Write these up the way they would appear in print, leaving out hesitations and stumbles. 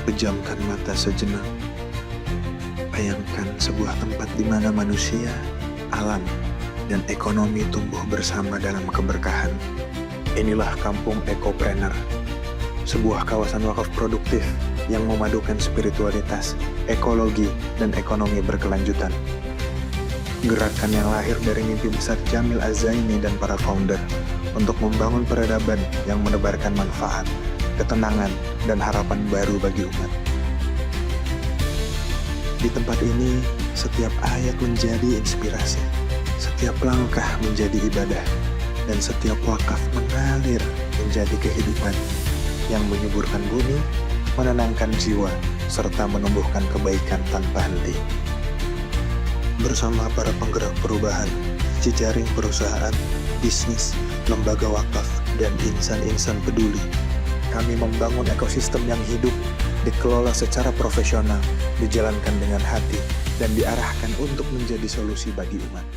Pejamkan mata sejenak. Bayangkan sebuah tempat di mana manusia, alam, dan ekonomi tumbuh bersama dalam keberkahan. Inilah Kampung Ekopreneur, sebuah kawasan wakaf produktif yang memadukan spiritualitas, ekologi, dan ekonomi berkelanjutan. Gerakan yang lahir dari mimpi besar Jamil Az-Zaini dan para founder untuk membangun peradaban yang menebarkan manfaat, ketenangan, dan harapan baru bagi umat. Di tempat ini, setiap ayat menjadi inspirasi, setiap langkah menjadi ibadah, dan setiap wakaf mengalir menjadi kehidupan yang menyuburkan bumi, menenangkan jiwa, serta menumbuhkan kebaikan tanpa henti. Bersama para penggerak perubahan, jejaring perusahaan, bisnis, lembaga wakaf, dan insan-insan peduli, kami membangun ekosistem yang hidup, dikelola secara profesional, dijalankan dengan hati, dan diarahkan untuk menjadi solusi bagi umat.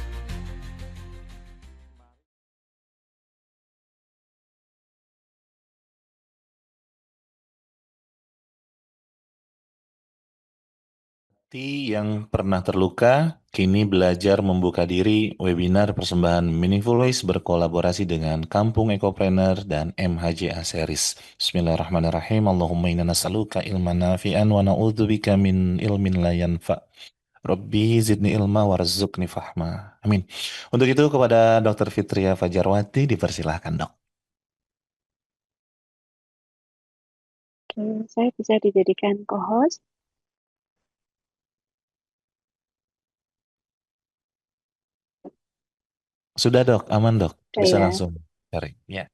Yang pernah terluka, kini belajar membuka diri. Webinar persembahan Meaningful Ways berkolaborasi dengan Kampung Ekopreneur dan MHJA Series. Bismillahirrahmanirrahim. Allahumma inna nas'aluka ilman nafi'an wa na'udzubika min ilmin la yanfa'. Rabbi zidni ilma warzuqni fahma. Amin. Untuk itu kepada Dr. Fitria Fajarwati dipersilahkan, Dok. Oke, saya bisa dijadikan co-host. Sudah, Dok. Aman, Dok. Bisa Ya. langsung cari. Ya.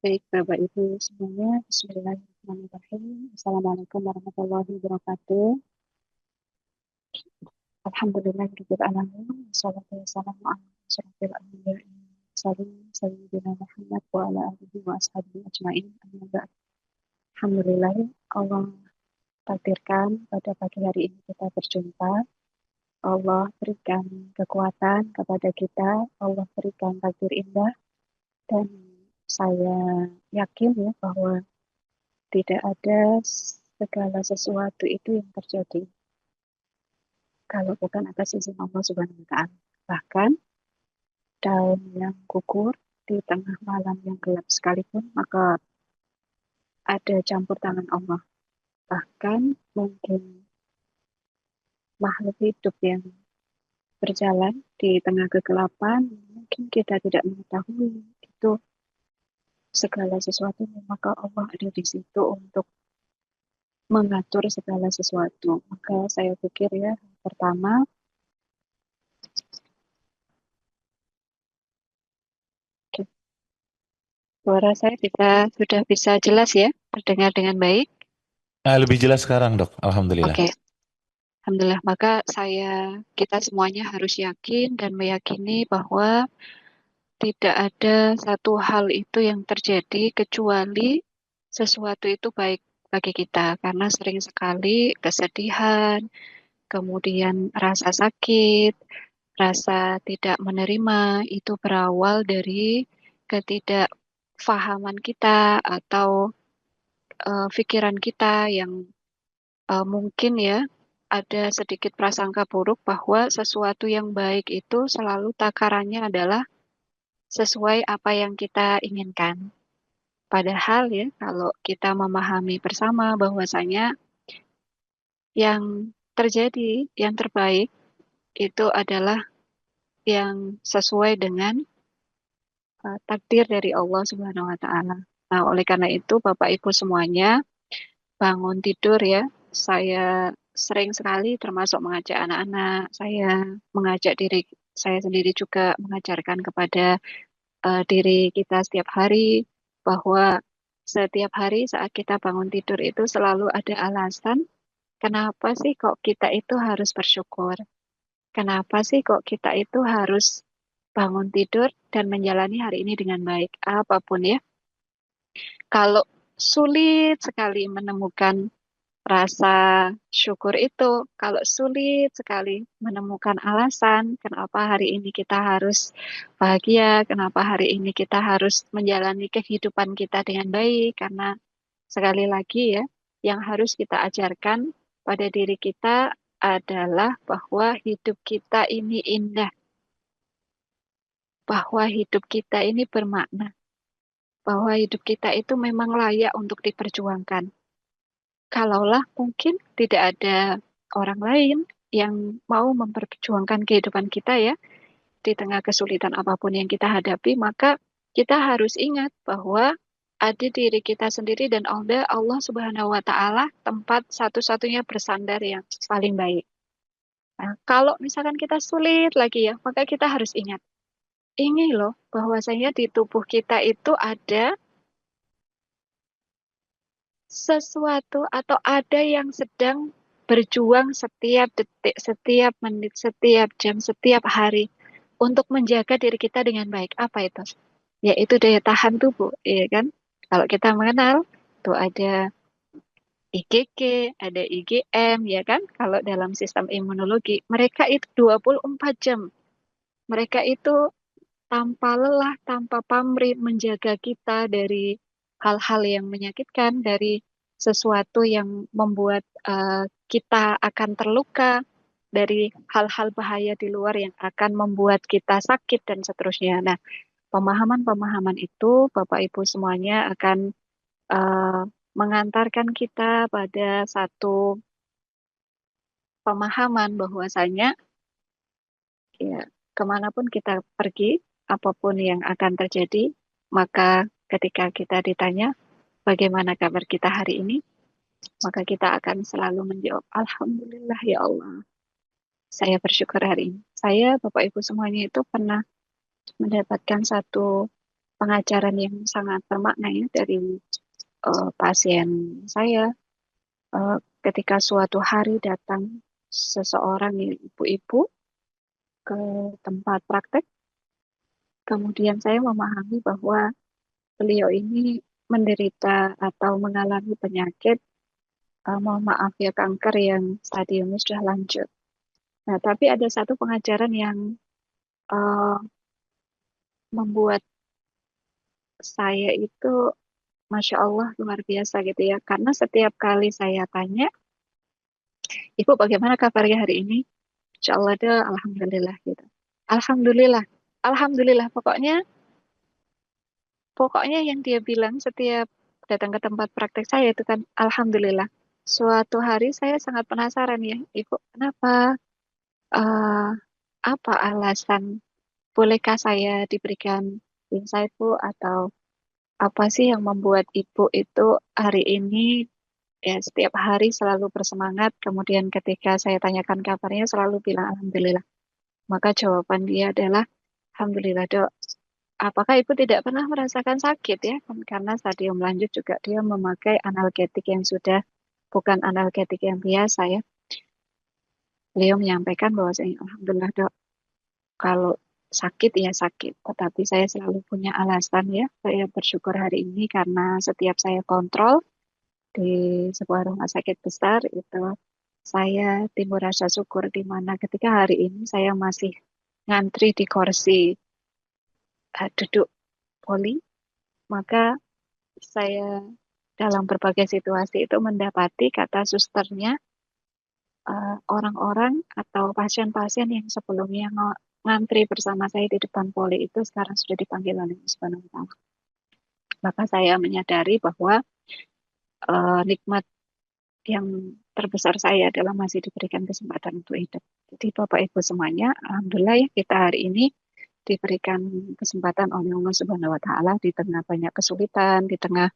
Baik, Bapak Ibu semuanya, Bismillahirrahmanirrahim. Assalamualaikum warahmatullahi wabarakatuh. Alhamdulillahirabbil alamin. Wassalatu wassalamu ala asyrofil anbiya'i wal sayyidina Muhammad wa ala alihi wa ashabihi ajmain. Amma ba'd. Alhamdulillah, Allah takdirkan pada pagi hari ini kita berjumpa. Allah berikan kekuatan kepada kita, Allah berikan takdir indah, dan saya yakin ya bahwa tidak ada segala sesuatu itu yang terjadi kalau bukan atas izin Allah Subhanahu wa Ta'ala. Bahkan daun yang gugur di tengah malam yang gelap sekalipun, maka ada campur tangan Allah. Bahkan mungkin makhluk hidup yang berjalan di tengah kegelapan, mungkin kita tidak mengetahui itu segala sesuatu, maka Allah ada di situ untuk mengatur segala sesuatu. Maka saya pikir ya, pertama, suara saya sudah bisa jelas ya, terdengar dengan baik. Lebih jelas sekarang, Dok. Alhamdulillah. Oke. Alhamdulillah, maka kita semuanya harus yakin dan meyakini bahwa tidak ada satu hal itu yang terjadi kecuali sesuatu itu baik bagi kita. Karena sering sekali kesedihan, kemudian rasa sakit, rasa tidak menerima itu berawal dari ketidakfahaman kita atau pikiran kita yang mungkin ya ada sedikit prasangka buruk bahwa sesuatu yang baik itu selalu takarannya adalah sesuai apa yang kita inginkan. Padahal ya kalau kita memahami bersama bahwasanya yang terjadi, yang terbaik itu adalah yang sesuai dengan takdir dari Allah Subhanahu wa Ta'ala. Nah, oleh karena itu, Bapak Ibu semuanya, bangun tidur ya. Saya sering sekali termasuk mengajak anak-anak, saya mengajak diri saya sendiri juga mengajarkan kepada diri kita setiap hari bahwa setiap hari saat kita bangun tidur itu selalu ada alasan kenapa sih kok kita itu harus bersyukur. kenapa sih kok kita itu harus bangun tidur dan menjalani hari ini dengan baik, apapun ya. Kalau sulit sekali menemukan rasa syukur itu, kalau sulit sekali menemukan alasan kenapa hari ini kita harus bahagia, kenapa hari ini kita harus menjalani kehidupan kita dengan baik, karena sekali lagi ya, yang harus kita ajarkan pada diri kita adalah bahwa hidup kita ini indah, bahwa hidup kita ini bermakna, bahwa hidup kita itu memang layak untuk diperjuangkan. Kalaulah mungkin tidak ada orang lain yang mau memperjuangkan kehidupan kita ya, di tengah kesulitan apapun yang kita hadapi, maka kita harus ingat bahwa ada diri kita sendiri dan Allah Subhanahu wa Ta'ala tempat satu-satunya bersandar yang paling baik. Nah, kalau misalkan kita sulit lagi ya, maka kita harus ingat, ini loh bahwasanya di tubuh kita itu ada sesuatu atau ada yang sedang berjuang setiap detik, setiap menit, setiap jam, setiap hari untuk menjaga diri kita dengan baik. Apa itu? Yaitu daya tahan tubuh, ya kan? Kalau kita mengenal, itu ada IgG, ada IgM, ya kan? Kalau dalam sistem imunologi, mereka itu 24 jam. Mereka itu tanpa lelah, tanpa pamrih menjaga kita dari hal-hal yang menyakitkan, dari sesuatu yang membuat kita akan terluka, dari hal-hal bahaya di luar yang akan membuat kita sakit dan seterusnya. Nah, pemahaman-pemahaman itu Bapak Ibu semuanya akan eh, mengantarkan kita pada satu pemahaman bahwasanya ya, kemanapun kita pergi, apapun yang akan terjadi, maka ketika kita ditanya bagaimana kabar kita hari ini, maka kita akan selalu menjawab, Alhamdulillah ya Allah, saya bersyukur hari ini. Saya, Bapak Ibu semuanya itu pernah mendapatkan satu pengajaran yang sangat bermakna ya dari pasien saya. Ketika suatu hari datang seseorang ibu-ibu ke tempat praktek, kemudian saya memahami bahwa beliau ini menderita atau mengalami penyakit, mohon maaf ya, kanker yang stadiumnya sudah lanjut. Nah, tapi ada satu pengajaran yang uh, membuat saya itu, Masya Allah, luar biasa gitu ya. Karena setiap kali saya tanya, Ibu bagaimana kabarnya hari ini? Insya Allah deh, Alhamdulillah gitu. Alhamdulillah, Alhamdulillah. Pokoknya yang dia bilang setiap datang ke tempat praktek saya itu kan Alhamdulillah. Suatu hari saya sangat penasaran ya, Ibu, kenapa? eh apa alasan? Bolehkah saya diberikan insight, Bu? Atau apa sih yang membuat Ibu itu hari ini ya setiap hari selalu bersemangat, kemudian ketika saya tanyakan kabarnya selalu bilang Alhamdulillah. Maka jawaban dia adalah Alhamdulillah, Dok. Apakah Ibu tidak pernah merasakan sakit ya? Karena stadium lanjut juga dia memakai analgetik yang sudah bukan analgetik yang biasa ya. Beliau menyampaikan bahwa Alhamdulillah dok, kalau sakit ya sakit. Tetapi saya selalu punya alasan ya. Saya bersyukur hari ini karena setiap saya kontrol di sebuah rumah sakit besar itu saya timbul rasa syukur di mana ketika hari ini saya masih ngantri di kursi duduk poli, maka saya dalam berbagai situasi itu mendapati kata susternya orang-orang atau pasien-pasien yang sebelumnya ngantri bersama saya di depan poli itu sekarang sudah dipanggil oleh Allah Subhanahu wa Ta'ala. Maka saya menyadari bahwa nikmat yang terbesar saya adalah masih diberikan kesempatan untuk hidup. Jadi Bapak Ibu semuanya, Alhamdulillah ya kita hari ini diberikan kesempatan oleh Allah Subhanahu wa Ta'ala di tengah banyak kesulitan, di tengah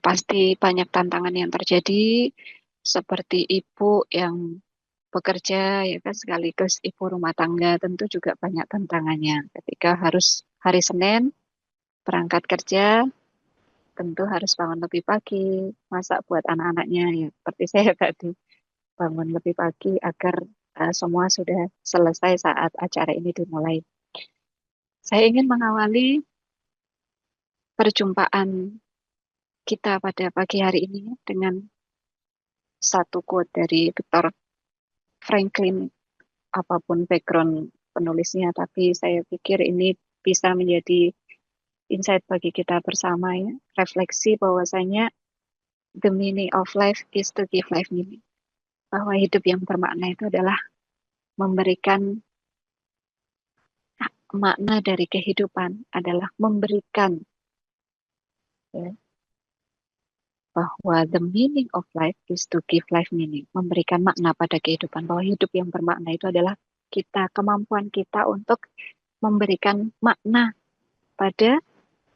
pasti banyak tantangan yang terjadi, seperti ibu yang bekerja ya kan sekaligus ibu rumah tangga tentu juga banyak tantangannya. Ketika harus hari Senin berangkat kerja, tentu harus bangun lebih pagi, masak buat anak-anaknya ya seperti saya tadi bangun lebih pagi agar semua sudah selesai saat acara ini dimulai. Saya ingin mengawali perjumpaan kita pada pagi hari ini dengan satu quote dari Viktor Franklin, apapun background penulisnya, tapi saya pikir ini bisa menjadi insight bagi kita bersama ya, refleksi bahwasanya the meaning of life is to give life meaning. Bahwa hidup yang bermakna itu adalah memberikan makna dari kehidupan, adalah memberikan ya, bahwa the meaning of life is to give life meaning, memberikan makna pada kehidupan, bahwa hidup yang bermakna itu adalah kita, kemampuan kita untuk memberikan makna pada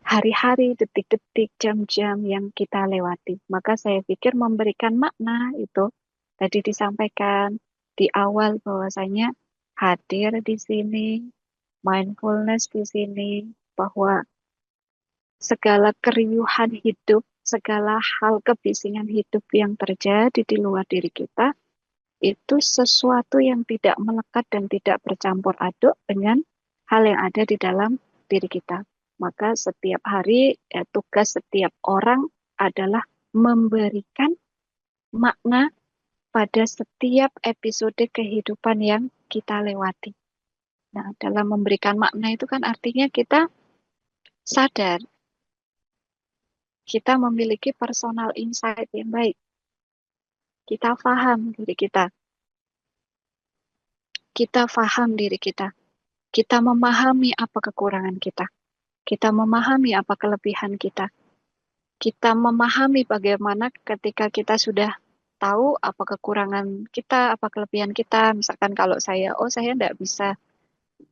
hari-hari, detik-detik, jam-jam yang kita lewati. Maka saya pikir memberikan makna itu tadi disampaikan di awal bahwasanya hadir di sini, mindfulness di sini, bahwa segala keriuhan hidup, segala hal kebisingan hidup yang terjadi di luar diri kita, itu sesuatu yang tidak melekat dan tidak bercampur aduk dengan hal yang ada di dalam diri kita. Maka setiap hari tugas setiap orang adalah memberikan makna pada setiap episode kehidupan yang kita lewati. Nah, dalam memberikan makna itu kan artinya kita sadar, kita memiliki personal insight yang baik. Kita paham diri kita. Kita paham diri kita. Kita memahami apa kekurangan kita. Kita memahami apa kelebihan kita. Kita memahami bagaimana ketika kita sudah tahu apa kekurangan kita, apa kelebihan kita. Misalkan kalau saya enggak bisa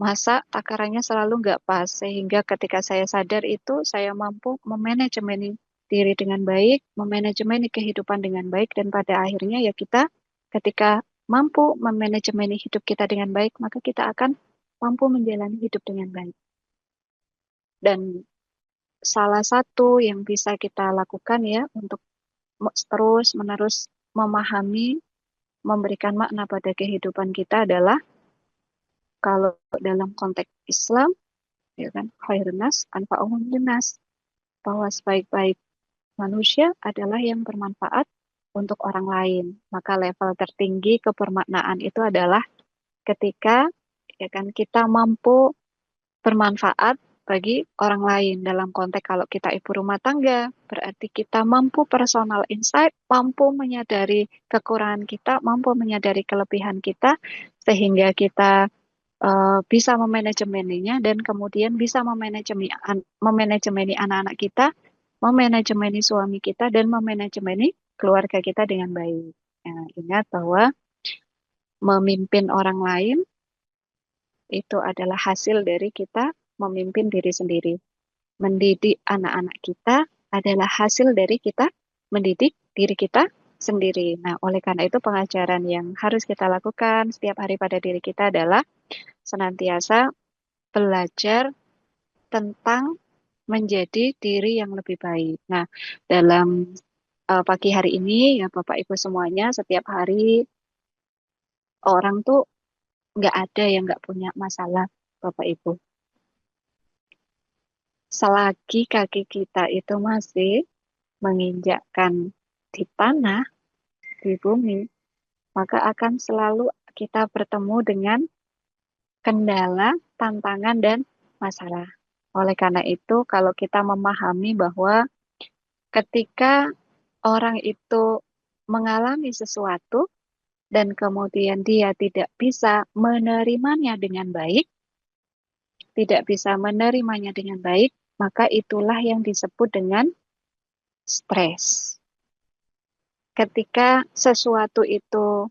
masak, takarannya selalu nggak pas. Sehingga ketika saya sadar itu, saya mampu memanajemeni diri dengan baik, memanajemeni kehidupan dengan baik, dan pada akhirnya ya kita ketika mampu memanajemeni hidup kita dengan baik, maka kita akan mampu menjalani hidup dengan baik. Dan salah satu yang bisa kita lakukan ya untuk terus-menerus memahami, memberikan makna pada kehidupan kita adalah kalau dalam konteks Islam, ya kan, khairun nas anfa'uhum linnas, bahwa sebaik-baik manusia adalah yang bermanfaat untuk orang lain. Maka level tertinggi kebermaknaan itu adalah ketika ya kan kita mampu bermanfaat bagi orang lain. Dalam konteks kalau kita ibu rumah tangga, berarti kita mampu personal insight, mampu menyadari kekurangan kita, mampu menyadari kelebihan kita, sehingga kita bisa memanajemeninya dan kemudian bisa memanajemeni anak-anak kita, memanajemeni suami kita, dan memanajemeni keluarga kita dengan baik. Nah, ingat bahwa memimpin orang lain itu adalah hasil dari kita memimpin diri sendiri. Mendidik anak-anak kita adalah hasil dari kita mendidik diri kita sendiri. Nah, oleh karena itu pengajaran yang harus kita lakukan setiap hari pada diri kita adalah senantiasa belajar tentang menjadi diri yang lebih baik. Nah, dalam pagi hari ini ya Bapak Ibu semuanya, setiap hari orang tuh nggak ada yang nggak punya masalah, Bapak Ibu. Selagi kaki kita itu masih menginjakkan di tanah, di bumi, maka akan selalu kita bertemu dengan kendala, tantangan, dan masalah. Oleh karena itu, kalau kita memahami bahwa ketika orang itu mengalami sesuatu dan kemudian dia tidak bisa menerimanya dengan baik, tidak bisa menerimanya dengan baik, maka itulah yang disebut dengan stres. Ketika sesuatu itu,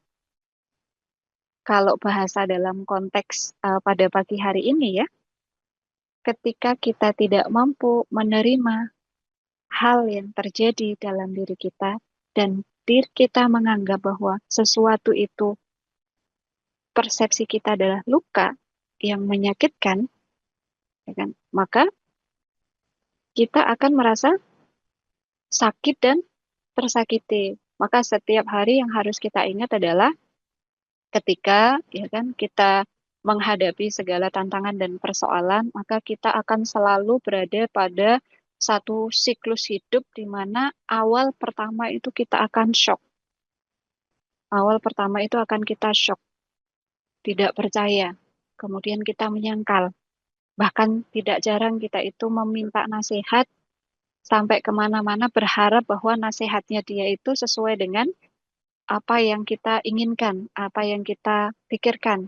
kalau bahasa dalam konteks pada pagi hari ini ya, ketika kita tidak mampu menerima hal yang terjadi dalam diri kita dan diri kita menganggap bahwa sesuatu itu persepsi kita adalah luka yang menyakitkan, ya kan? Maka kita akan merasa sakit dan tersakiti. Maka setiap hari yang harus kita ingat adalah Ketika ya kan kita menghadapi segala tantangan dan persoalan, maka kita akan selalu berada pada satu siklus hidup di mana awal pertama itu kita akan shock. Awal pertama itu akan kita shock, tidak percaya. Kemudian kita menyangkal. Bahkan tidak jarang kita itu meminta nasihat sampai kemana-mana berharap bahwa nasihatnya dia itu sesuai dengan apa yang kita inginkan, apa yang kita pikirkan.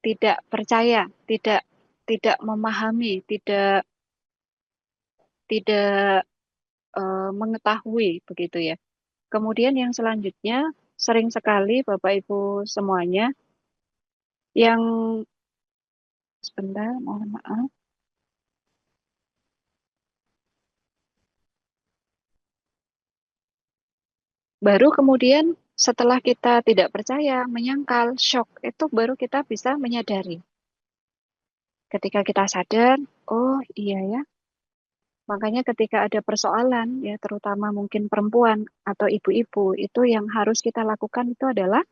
Tidak percaya, tidak memahami, tidak mengetahui begitu ya. Kemudian yang selanjutnya sering sekali Bapak Ibu semuanya yang sebentar mohon maaf. Baru kemudian setelah kita tidak percaya, menyangkal, shock, itu baru kita bisa menyadari. Ketika kita sadar, oh iya ya, makanya ketika ada persoalan, ya terutama mungkin perempuan atau ibu-ibu, itu yang harus kita lakukan itu adalah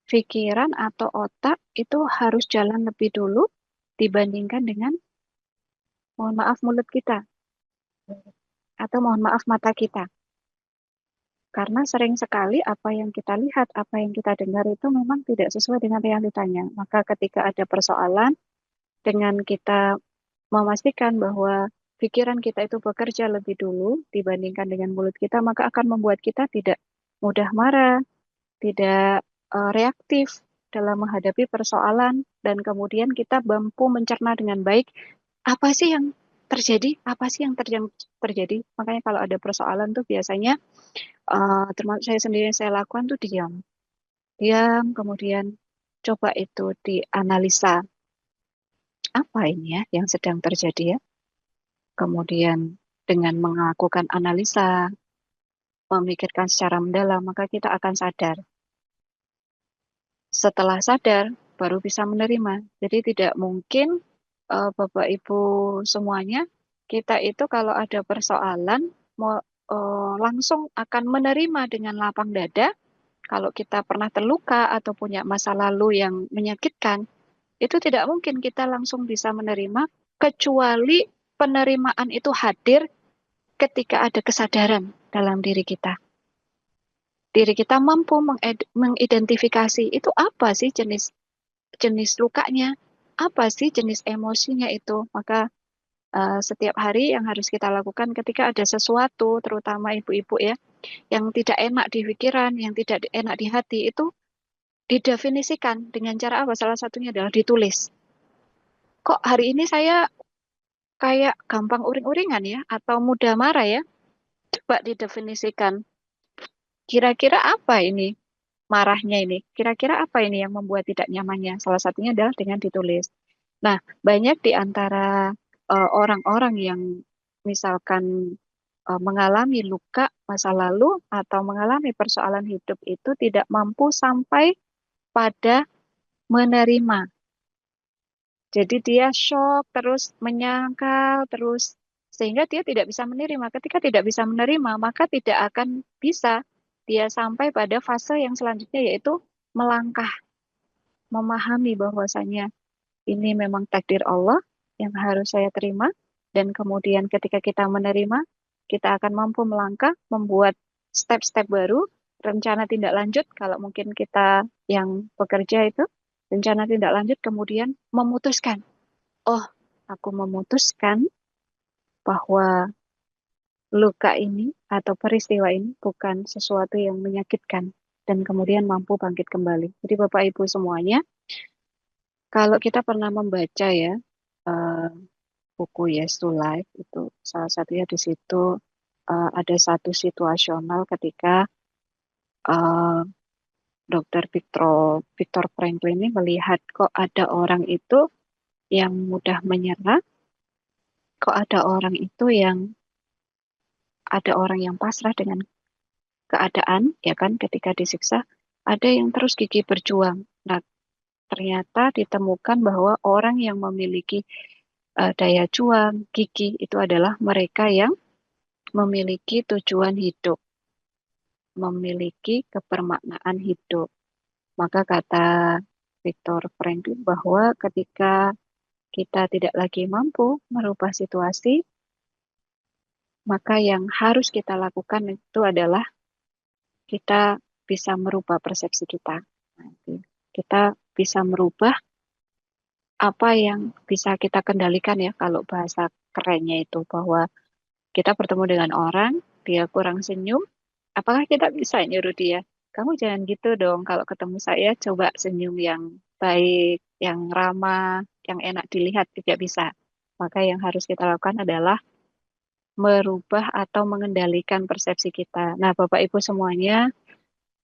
pikiran atau otak itu harus jalan lebih dulu dibandingkan dengan, mohon maaf, mulut kita, atau mohon maaf, mata kita. Karena sering sekali apa yang kita lihat, apa yang kita dengar itu memang tidak sesuai dengan realitanya. Maka ketika ada persoalan, dengan kita memastikan bahwa pikiran kita itu bekerja lebih dulu dibandingkan dengan mulut kita, maka akan membuat kita tidak mudah marah, tidak reaktif dalam menghadapi persoalan, dan kemudian kita mampu mencerna dengan baik apa sih yang terjadi, apa sih yang terjadi. Makanya kalau ada persoalan tuh biasanya termasuk saya sendiri yang saya lakukan tuh diam, diam, kemudian coba itu dianalisa apa ini ya yang sedang terjadi ya. Kemudian dengan melakukan analisa, memikirkan secara mendalam, maka kita akan sadar. Setelah sadar, baru bisa menerima. Jadi tidak mungkin Bapak Ibu semuanya, kita itu kalau ada persoalan, mau langsung akan menerima dengan lapang dada. Kalau kita pernah terluka atau punya masa lalu yang menyakitkan, itu tidak mungkin kita langsung bisa menerima, kecuali penerimaan itu hadir ketika ada kesadaran dalam diri kita. Diri kita mampu mengidentifikasi itu apa sih jenis lukanya, apa sih jenis emosinya itu. Maka setiap hari yang harus kita lakukan ketika ada sesuatu, terutama ibu-ibu ya, yang tidak enak di pikiran, yang tidak enak di hati, itu didefinisikan dengan cara apa? Salah satunya adalah ditulis. Kok hari ini saya kayak gampang uring-uringan ya, atau mudah marah ya? Coba didefinisikan. Kira-kira apa ini marahnya ini? Kira-kira apa ini yang membuat tidak nyamannya? Salah satunya adalah dengan ditulis. Nah, banyak di antara orang-orang yang misalkan mengalami luka masa lalu atau mengalami persoalan hidup itu tidak mampu sampai pada menerima. Jadi dia shock, terus menyangkal, terus sehingga dia tidak bisa menerima. Ketika tidak bisa menerima, maka tidak akan bisa dia sampai pada fase yang selanjutnya, yaitu melangkah, memahami bahwasanya ini memang takdir Allah yang harus saya terima, dan kemudian ketika kita menerima, kita akan mampu melangkah, membuat step-step baru, rencana tindak lanjut, kalau mungkin kita yang bekerja itu, rencana tindak lanjut, kemudian memutuskan, oh, aku memutuskan bahwa luka ini atau peristiwa ini bukan sesuatu yang menyakitkan, dan kemudian mampu bangkit kembali. Jadi Bapak Ibu semuanya, kalau kita pernah membaca ya eh, buku Yes to Life, itu salah satunya di situ ada satu situasional ketika eh, Dr. Viktor Frankl ini melihat kok ada orang itu yang mudah menyerah, kok ada orang yang pasrah dengan keadaan, ya kan, ketika disiksa, ada yang terus gigih berjuang. Nah, ternyata ditemukan bahwa orang yang memiliki daya juang, gigih, itu adalah mereka yang memiliki tujuan hidup, memiliki kebermaknaan hidup. Maka kata Viktor Frankl bahwa ketika kita tidak lagi mampu merubah situasi, maka yang harus kita lakukan itu adalah kita bisa merubah persepsi kita. Nanti kita bisa merubah apa yang bisa kita kendalikan ya, kalau bahasa kerennya itu, bahwa kita bertemu dengan orang, dia kurang senyum, apakah kita bisa nyuruh dia, kamu jangan gitu dong, kalau ketemu saya coba senyum yang baik, yang ramah, yang enak dilihat, tidak bisa. Maka yang harus kita lakukan adalah merubah atau mengendalikan persepsi kita. Nah, Bapak Ibu semuanya,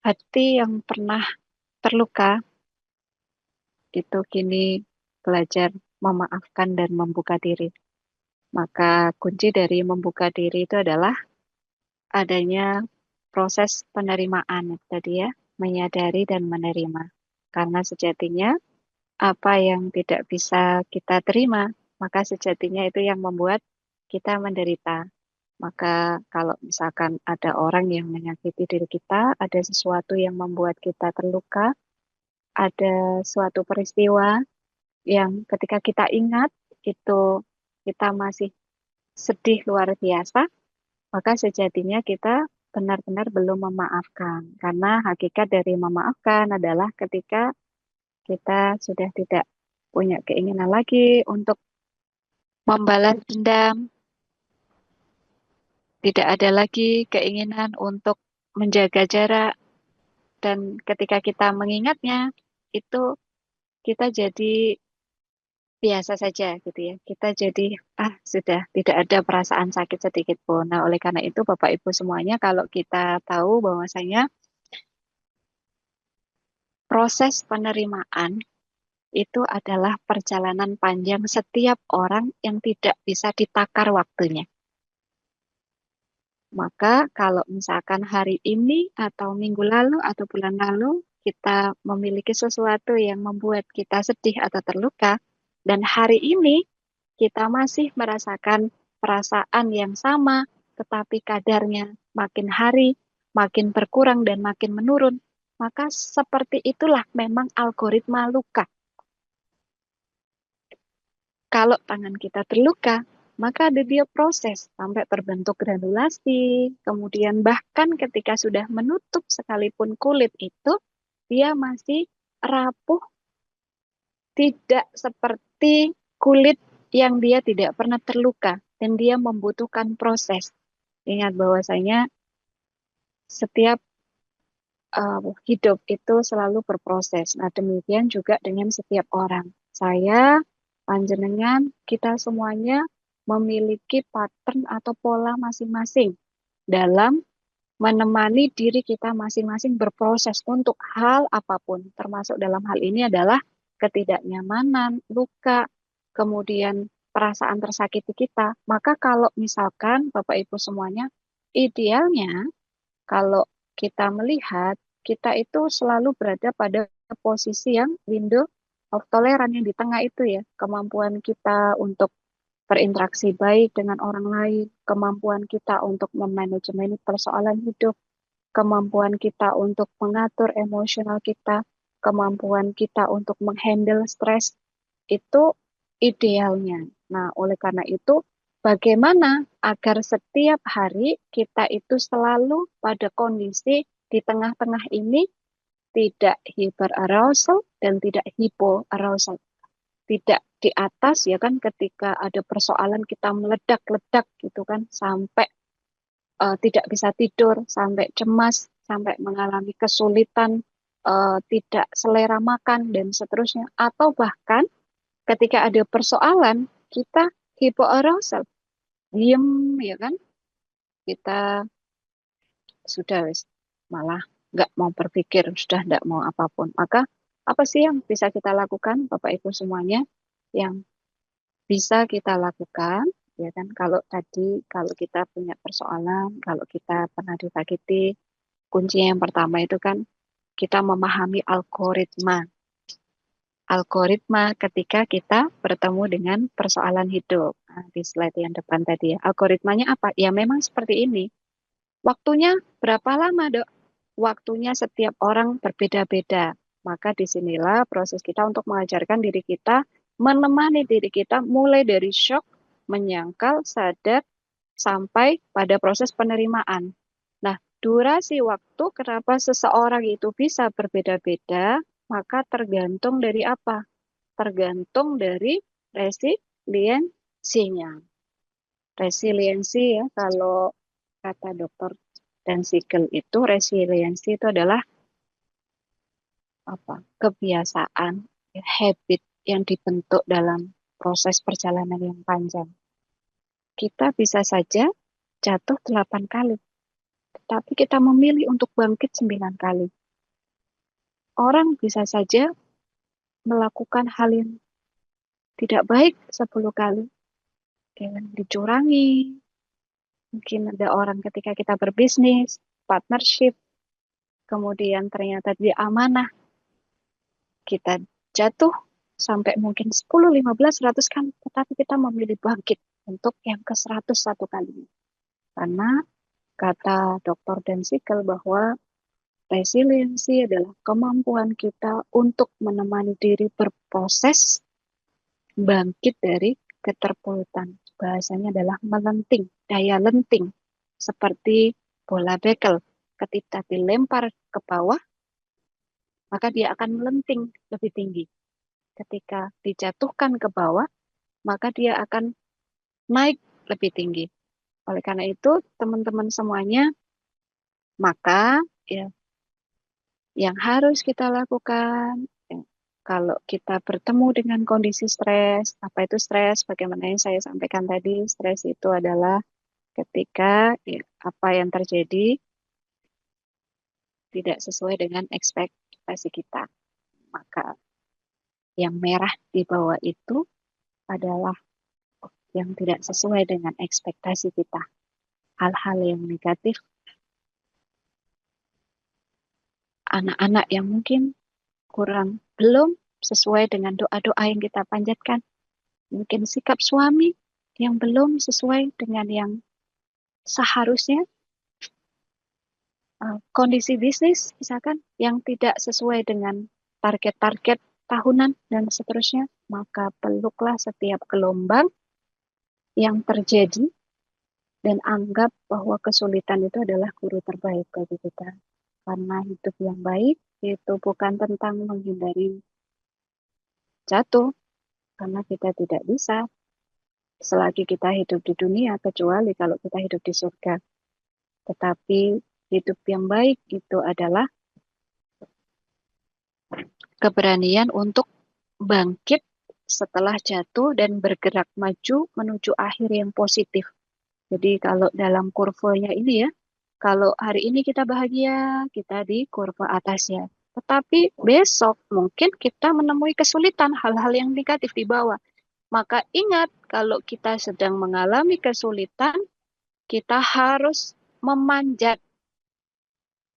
hati yang pernah terluka itu kini belajar memaafkan dan membuka diri. Maka kunci dari membuka diri itu adalah adanya proses penerimaan tadi ya, menyadari dan menerima. Karena sejatinya apa yang tidak bisa kita terima, maka sejatinya itu yang membuat kita menderita. Maka kalau misalkan ada orang yang menyakiti diri kita, ada sesuatu yang membuat kita terluka, ada suatu peristiwa yang ketika kita ingat itu kita masih sedih luar biasa, maka sejatinya kita benar-benar belum memaafkan. Karena hakikat dari memaafkan adalah ketika kita sudah tidak punya keinginan lagi untuk membalas dendam, tidak ada lagi keinginan untuk menjaga jarak, dan ketika kita mengingatnya, itu kita jadi biasa saja gitu ya. Kita jadi sudah tidak ada perasaan sakit sedikit pun. Nah, oleh karena itu Bapak Ibu semuanya, kalau kita tahu bahwasanya proses penerimaan itu adalah perjalanan panjang setiap orang yang tidak bisa ditakar waktunya. Maka kalau misalkan hari ini atau minggu lalu atau bulan lalu kita memiliki sesuatu yang membuat kita sedih atau terluka, dan hari ini kita masih merasakan perasaan yang sama, tetapi kadarnya makin hari makin berkurang dan makin menurun, maka seperti itulah memang algoritma luka. Kalau tangan kita terluka, maka ada dia proses sampai terbentuk granulasi, kemudian bahkan ketika sudah menutup sekalipun kulit itu, dia masih rapuh, tidak seperti kulit yang dia tidak pernah terluka, dan dia membutuhkan proses. Ingat bahwasanya setiap hidup itu selalu berproses. Nah, demikian juga dengan setiap orang. Saya, panjenengan, kita semuanya memiliki pattern atau pola masing-masing dalam menemani diri kita masing-masing berproses untuk hal apapun. Termasuk dalam hal ini adalah ketidaknyamanan, luka, kemudian perasaan tersakiti kita. Maka kalau misalkan Bapak Ibu semuanya, idealnya kalau kita melihat, kita itu selalu berada pada posisi yang window of tolerance, yang di tengah itu ya. Kemampuan kita untuk berinteraksi baik dengan orang lain, kemampuan kita untuk memanajemen persoalan hidup, kemampuan kita untuk mengatur emosional kita, kemampuan kita untuk menghandle stres, itu idealnya. Nah, oleh karena itu, bagaimana agar setiap hari kita itu selalu pada kondisi di tengah-tengah ini, tidak hyperarousal dan tidak hypoarousal. Tidak di atas ya kan, ketika ada persoalan kita meledak-ledak gitu kan, sampai tidak bisa tidur, sampai cemas, sampai mengalami kesulitan, tidak selera makan dan seterusnya. Atau bahkan ketika ada persoalan kita hypoarousal, diem ya kan, kita sudah malah nggak mau berpikir, sudah nggak mau apapun. Maka apa sih yang bisa kita lakukan, Bapak Ibu semuanya? Yang bisa kita lakukan ya kan, kalau tadi kalau kita punya persoalan, kalau kita pernah disakiti, kuncinya yang pertama itu kan kita memahami algoritma. Algoritma ketika kita bertemu dengan persoalan hidup. Nah, di slide yang depan tadi ya. Algoritmanya apa? Ya memang seperti ini. Waktunya berapa lama, Dok? Waktunya setiap orang berbeda-beda. Maka disinilah proses kita untuk mengajarkan diri kita, menemani diri kita mulai dari shock, menyangkal, sadar, sampai pada proses penerimaan. Nah, durasi waktu kenapa seseorang itu bisa berbeda-beda, maka tergantung dari apa? Tergantung dari resiliensinya. Resiliensi ya, kalau kata dokter dan Siegel itu resiliensi itu adalah apa? Kebiasaan, ya, habit yang dibentuk dalam proses perjalanan yang panjang. Kita bisa saja jatuh 8 kali, tetapi kita memilih untuk bangkit 9 kali. Orang bisa saja melakukan hal yang tidak baik 10 kali, kayak dicurangi. Mungkin ada orang ketika kita berbisnis, partnership, kemudian ternyata dia amanah, kita jatuh sampai mungkin 10, 15, 100 kali, tetapi kita memilih bangkit untuk yang ke-101 kali. Karena kata Dr. Dan Siegel bahwa resiliensi adalah kemampuan kita untuk menemani diri berproses bangkit dari keterpurutan. Bahasanya adalah melenting, daya lenting. Seperti bola bekel, ketika dilempar ke bawah, maka dia akan melenting lebih tinggi. Ketika dijatuhkan ke bawah, maka dia akan naik lebih tinggi. Oleh karena itu, teman-teman semuanya, maka ya, yang harus kita lakukan, ya, kalau kita bertemu dengan kondisi stres, apa itu stres? Bagaimana yang saya sampaikan tadi, stres itu adalah ketika ya, apa yang terjadi tidak sesuai dengan ekspektasi kita. Maka yang merah di bawah itu adalah yang tidak sesuai dengan ekspektasi kita. Hal-hal yang negatif, anak-anak yang mungkin belum sesuai dengan doa-doa yang kita panjatkan. Mungkin sikap suami yang belum sesuai dengan yang seharusnya. Kondisi bisnis misalkan yang tidak sesuai dengan target-target tahunan dan seterusnya. Maka peluklah setiap gelombang yang terjadi dan anggap bahwa kesulitan itu adalah guru terbaik bagi kita. Karena hidup yang baik itu bukan tentang menghindari jatuh, karena kita tidak bisa selagi kita hidup di dunia, kecuali kalau kita hidup di surga. Tetapi hidup yang baik itu adalah keberanian untuk bangkit setelah jatuh dan bergerak maju menuju akhir yang positif. Jadi kalau dalam kurvanya ini ya, kalau hari ini kita bahagia, kita di kurva atasnya. Tetapi besok mungkin kita menemui kesulitan, hal-hal yang negatif di bawah. Maka ingat, kalau kita sedang mengalami kesulitan, kita harus memanjat.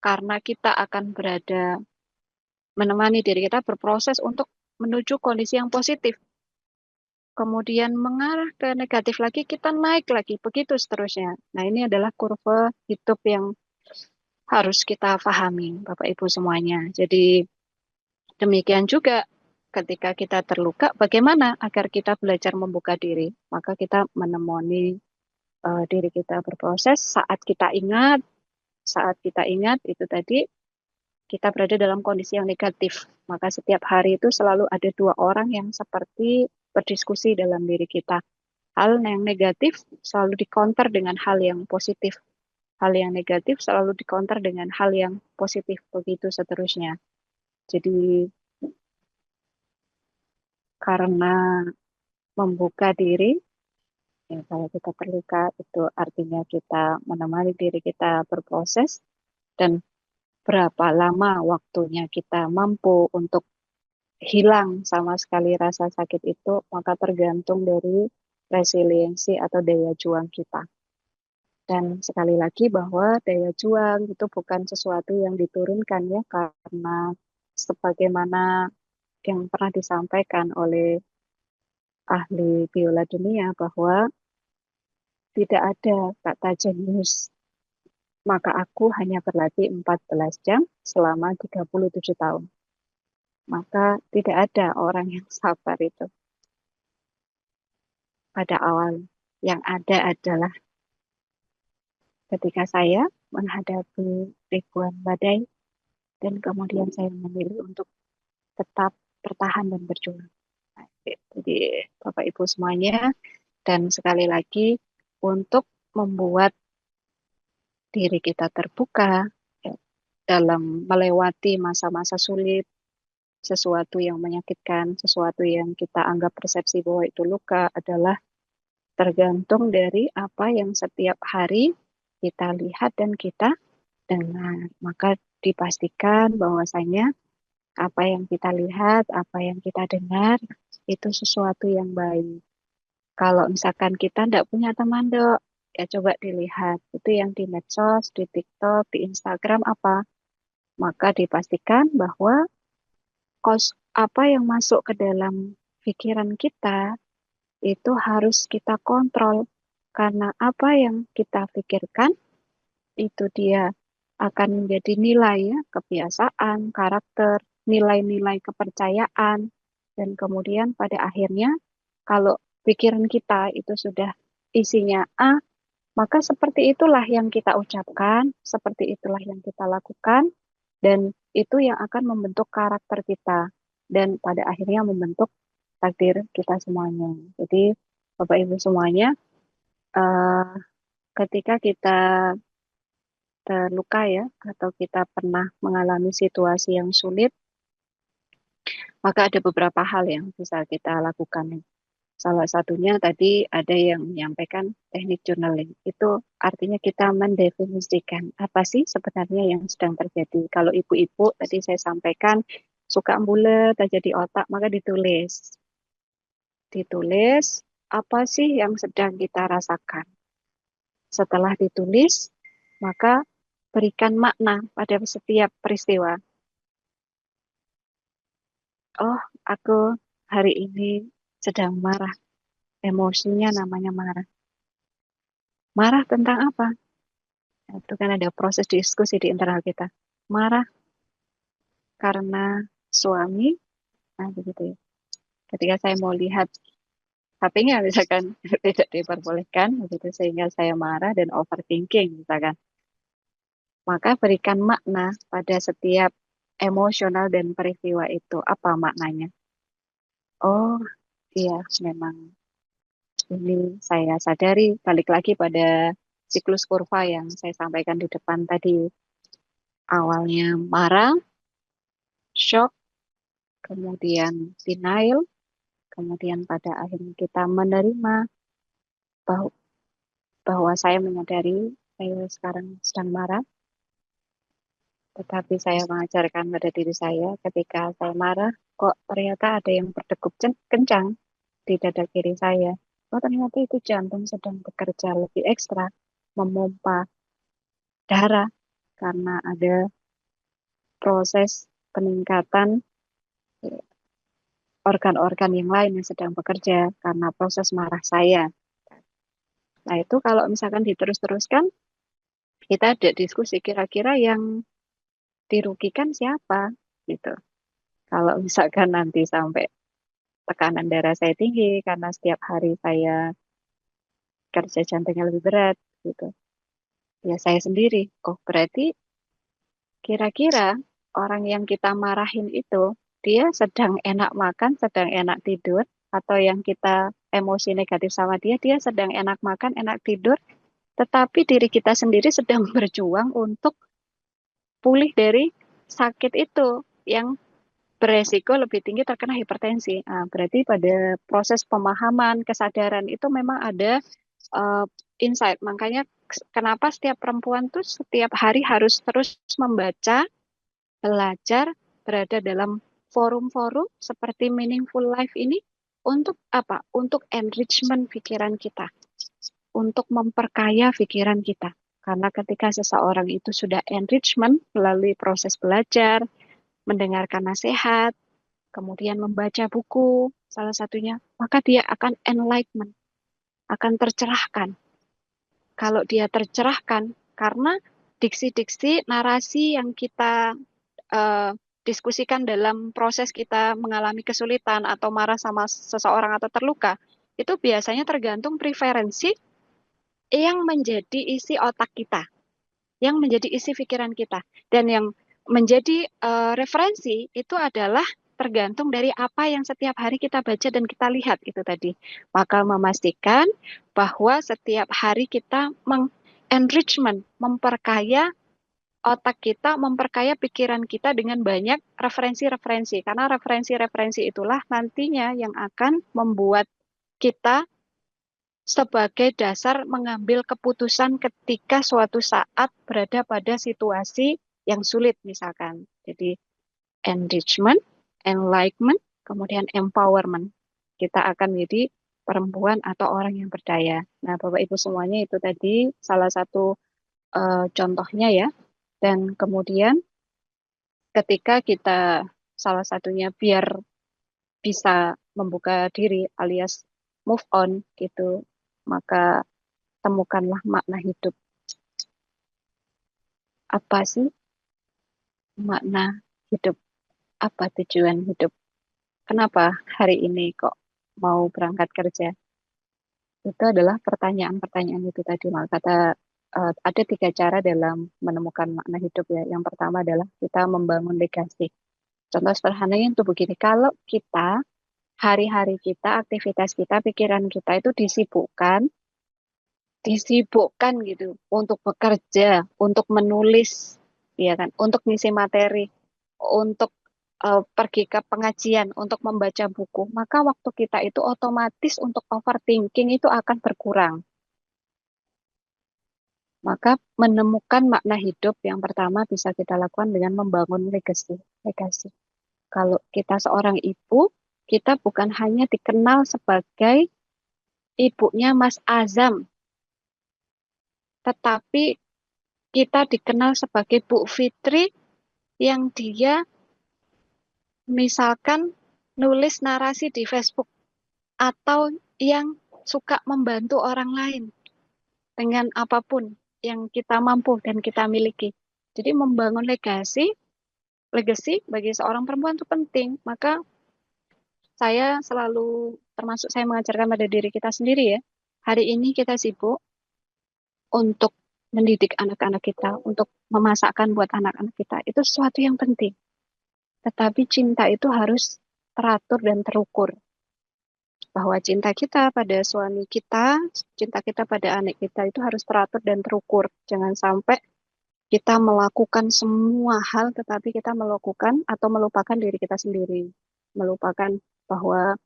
Karena kita akan berada, menemani diri kita berproses untuk menuju kondisi yang positif. Kemudian mengarah ke negatif lagi, kita naik lagi, begitu seterusnya. Nah, ini adalah kurva hidup yang harus kita pahami, Bapak Ibu semuanya. Jadi demikian juga ketika kita terluka, bagaimana agar kita belajar membuka diri? Maka kita menemani diri kita berproses saat kita ingat itu tadi kita berada dalam kondisi yang negatif. Maka setiap hari itu selalu ada dua orang yang seperti berdiskusi dalam diri kita. Hal yang negatif selalu dikonter dengan hal yang positif. Hal yang negatif selalu dikonter dengan hal yang positif. Begitu seterusnya. Jadi karena membuka diri, ya kalau kita terluka itu artinya kita menemani diri kita berproses, dan berapa lama waktunya kita mampu untuk hilang sama sekali rasa sakit itu, maka tergantung dari resiliensi atau daya juang kita. Dan sekali lagi bahwa daya juang itu bukan sesuatu yang diturunkan ya, karena sebagaimana yang pernah disampaikan oleh ahli biola dunia bahwa tidak ada kata jenius. Maka aku hanya berlatih 14 jam selama 37 tahun. Maka tidak ada orang yang sabar itu pada awal. Yang ada adalah ketika saya menghadapi ribuan badai dan kemudian saya memilih untuk tetap bertahan dan berjuang. Nah, jadi Bapak Ibu semuanya, dan sekali lagi untuk membuat diri kita terbuka ya, dalam melewati masa-masa sulit, sesuatu yang menyakitkan, sesuatu yang kita anggap persepsi bahwa itu luka adalah tergantung dari apa yang setiap hari kita lihat dan kita dengar. Maka dipastikan bahwasanya apa yang kita lihat, apa yang kita dengar, itu sesuatu yang baik. Kalau misalkan kita tidak punya teman, Dok, ya coba dilihat. Itu yang di medsos, di TikTok, di Instagram apa. Maka dipastikan bahwa apa yang masuk ke dalam pikiran kita itu harus kita kontrol. Karena apa yang kita pikirkan itu dia akan menjadi nilai ya, kebiasaan, karakter, nilai-nilai kepercayaan, dan kemudian pada akhirnya kalau pikiran kita itu sudah isinya A, maka seperti itulah yang kita ucapkan, seperti itulah yang kita lakukan, dan itu yang akan membentuk karakter kita, dan pada akhirnya membentuk takdir kita semuanya. Jadi Bapak Ibu semuanya, eh, ketika kita terluka ya, atau kita pernah mengalami situasi yang sulit, maka ada beberapa hal yang bisa kita lakukan. Salah satunya tadi ada yang menyampaikan teknik journaling. Itu artinya kita mendefinisikan apa sih sebenarnya yang sedang terjadi. Kalau ibu-ibu tadi saya sampaikan suka bulet aja di otak, maka ditulis. Ditulis apa sih yang sedang kita rasakan. Setelah ditulis, maka berikan makna pada setiap peristiwa. Oh, aku hari ini sedang marah. Emosinya namanya marah. Marah tentang apa? Itu kan ada proses diskusi di internal kita. Marah karena suami, nah begitu ya. Ketika saya mau lihat HP-nya misalkan tidak diperbolehkan, begitu sehingga saya marah dan overthinking misalkan. Maka berikan makna pada setiap emosional dan peristiwa itu. Apa maknanya? Oh, iya memang ini saya sadari balik lagi pada siklus kurva yang saya sampaikan di depan tadi. Awalnya marah, shock, kemudian denial, kemudian pada akhirnya kita menerima bahwa, bahwa saya menyadari saya sekarang sedang marah, tetapi saya mengajarkan pada diri saya ketika saya marah, kok ternyata ada yang berdegup kencang di dada kiri saya. Oh ternyata itu jantung sedang bekerja lebih ekstra, memompa darah karena ada proses peningkatan organ-organ yang lain yang sedang bekerja karena proses marah saya. Nah itu kalau misalkan diterus-teruskan, kita ada diskusi kira-kira yang dirugikan siapa gitu. Kalau misalkan nanti sampai tekanan darah saya tinggi karena setiap hari saya kerja jantungnya lebih berat gitu. Ya saya sendiri. Oh berarti kira-kira orang yang kita marahin itu dia sedang enak makan, sedang enak tidur, atau yang kita emosi negatif sama dia, dia sedang enak makan, enak tidur, tetapi diri kita sendiri sedang berjuang untuk pulih dari sakit itu yang beresiko lebih tinggi terkena hipertensi. Nah, berarti pada proses pemahaman, kesadaran itu memang ada uh, insight. Makanya kenapa setiap perempuan tuh setiap hari harus terus membaca, belajar, berada dalam forum-forum seperti Meaningful Life ini untuk apa? Untuk enrichment pikiran kita, untuk memperkaya pikiran kita. Karena ketika seseorang itu sudah enrichment melalui proses belajar, mendengarkan nasihat, kemudian membaca buku, salah satunya, maka dia akan enlightenment, akan tercerahkan. Kalau dia tercerahkan, karena diksi-diksi narasi yang kita uh, diskusikan dalam proses kita mengalami kesulitan atau marah sama seseorang atau terluka, itu biasanya tergantung preferensi yang menjadi isi otak kita, yang menjadi isi pikiran kita. Dan yang menjadi referensi itu adalah tergantung dari apa yang setiap hari kita baca dan kita lihat itu tadi. Maka memastikan bahwa setiap hari kita enrichment, memperkaya otak kita, memperkaya pikiran kita dengan banyak referensi-referensi. Karena referensi-referensi itulah nantinya yang akan membuat kita sebagai dasar mengambil keputusan ketika suatu saat berada pada situasi yang sulit misalkan. Jadi enrichment, enlightenment, kemudian empowerment. Kita akan menjadi perempuan atau orang yang berdaya. Nah, Bapak Ibu semuanya itu tadi salah satu contohnya ya. Dan kemudian ketika kita salah satunya biar bisa membuka diri alias move on gitu, maka temukanlah makna hidup. Apa sih makna hidup? Apa tujuan hidup? Kenapa hari ini kok mau berangkat kerja? Itu adalah pertanyaan-pertanyaan itu tadi. Maka kata ada 3 cara dalam menemukan makna hidup ya. Yang pertama adalah kita membangun legasi. Contoh sederhananya itu begini, kalau kita hari-hari kita, aktivitas kita, pikiran kita itu disibukkan gitu untuk bekerja, untuk menulis, ya kan, untuk ngisi materi, untuk pergi ke pengajian, untuk membaca buku, maka waktu kita itu otomatis untuk overthinking itu akan berkurang. Maka menemukan makna hidup yang pertama bisa kita lakukan dengan membangun legasi. Legasi. Kalau kita seorang ibu, kita bukan hanya dikenal sebagai ibunya Mas Azam, tetapi kita dikenal sebagai Bu Fitri yang dia misalkan nulis narasi di Facebook atau yang suka membantu orang lain dengan apapun yang kita mampu dan kita miliki. Jadi membangun legasi bagi seorang perempuan itu penting. Maka saya selalu, termasuk saya mengajarkan pada diri kita sendiri ya, hari ini kita sibuk untuk mendidik anak-anak kita, untuk memasakkan buat anak-anak kita. Itu sesuatu yang penting. Tetapi cinta itu harus teratur dan terukur. Bahwa cinta kita pada suami kita, cinta kita pada anak kita itu harus teratur dan terukur. Jangan sampai kita melakukan semua hal, tetapi kita melakukan atau melupakan diri kita sendiri. Melupakan bahwa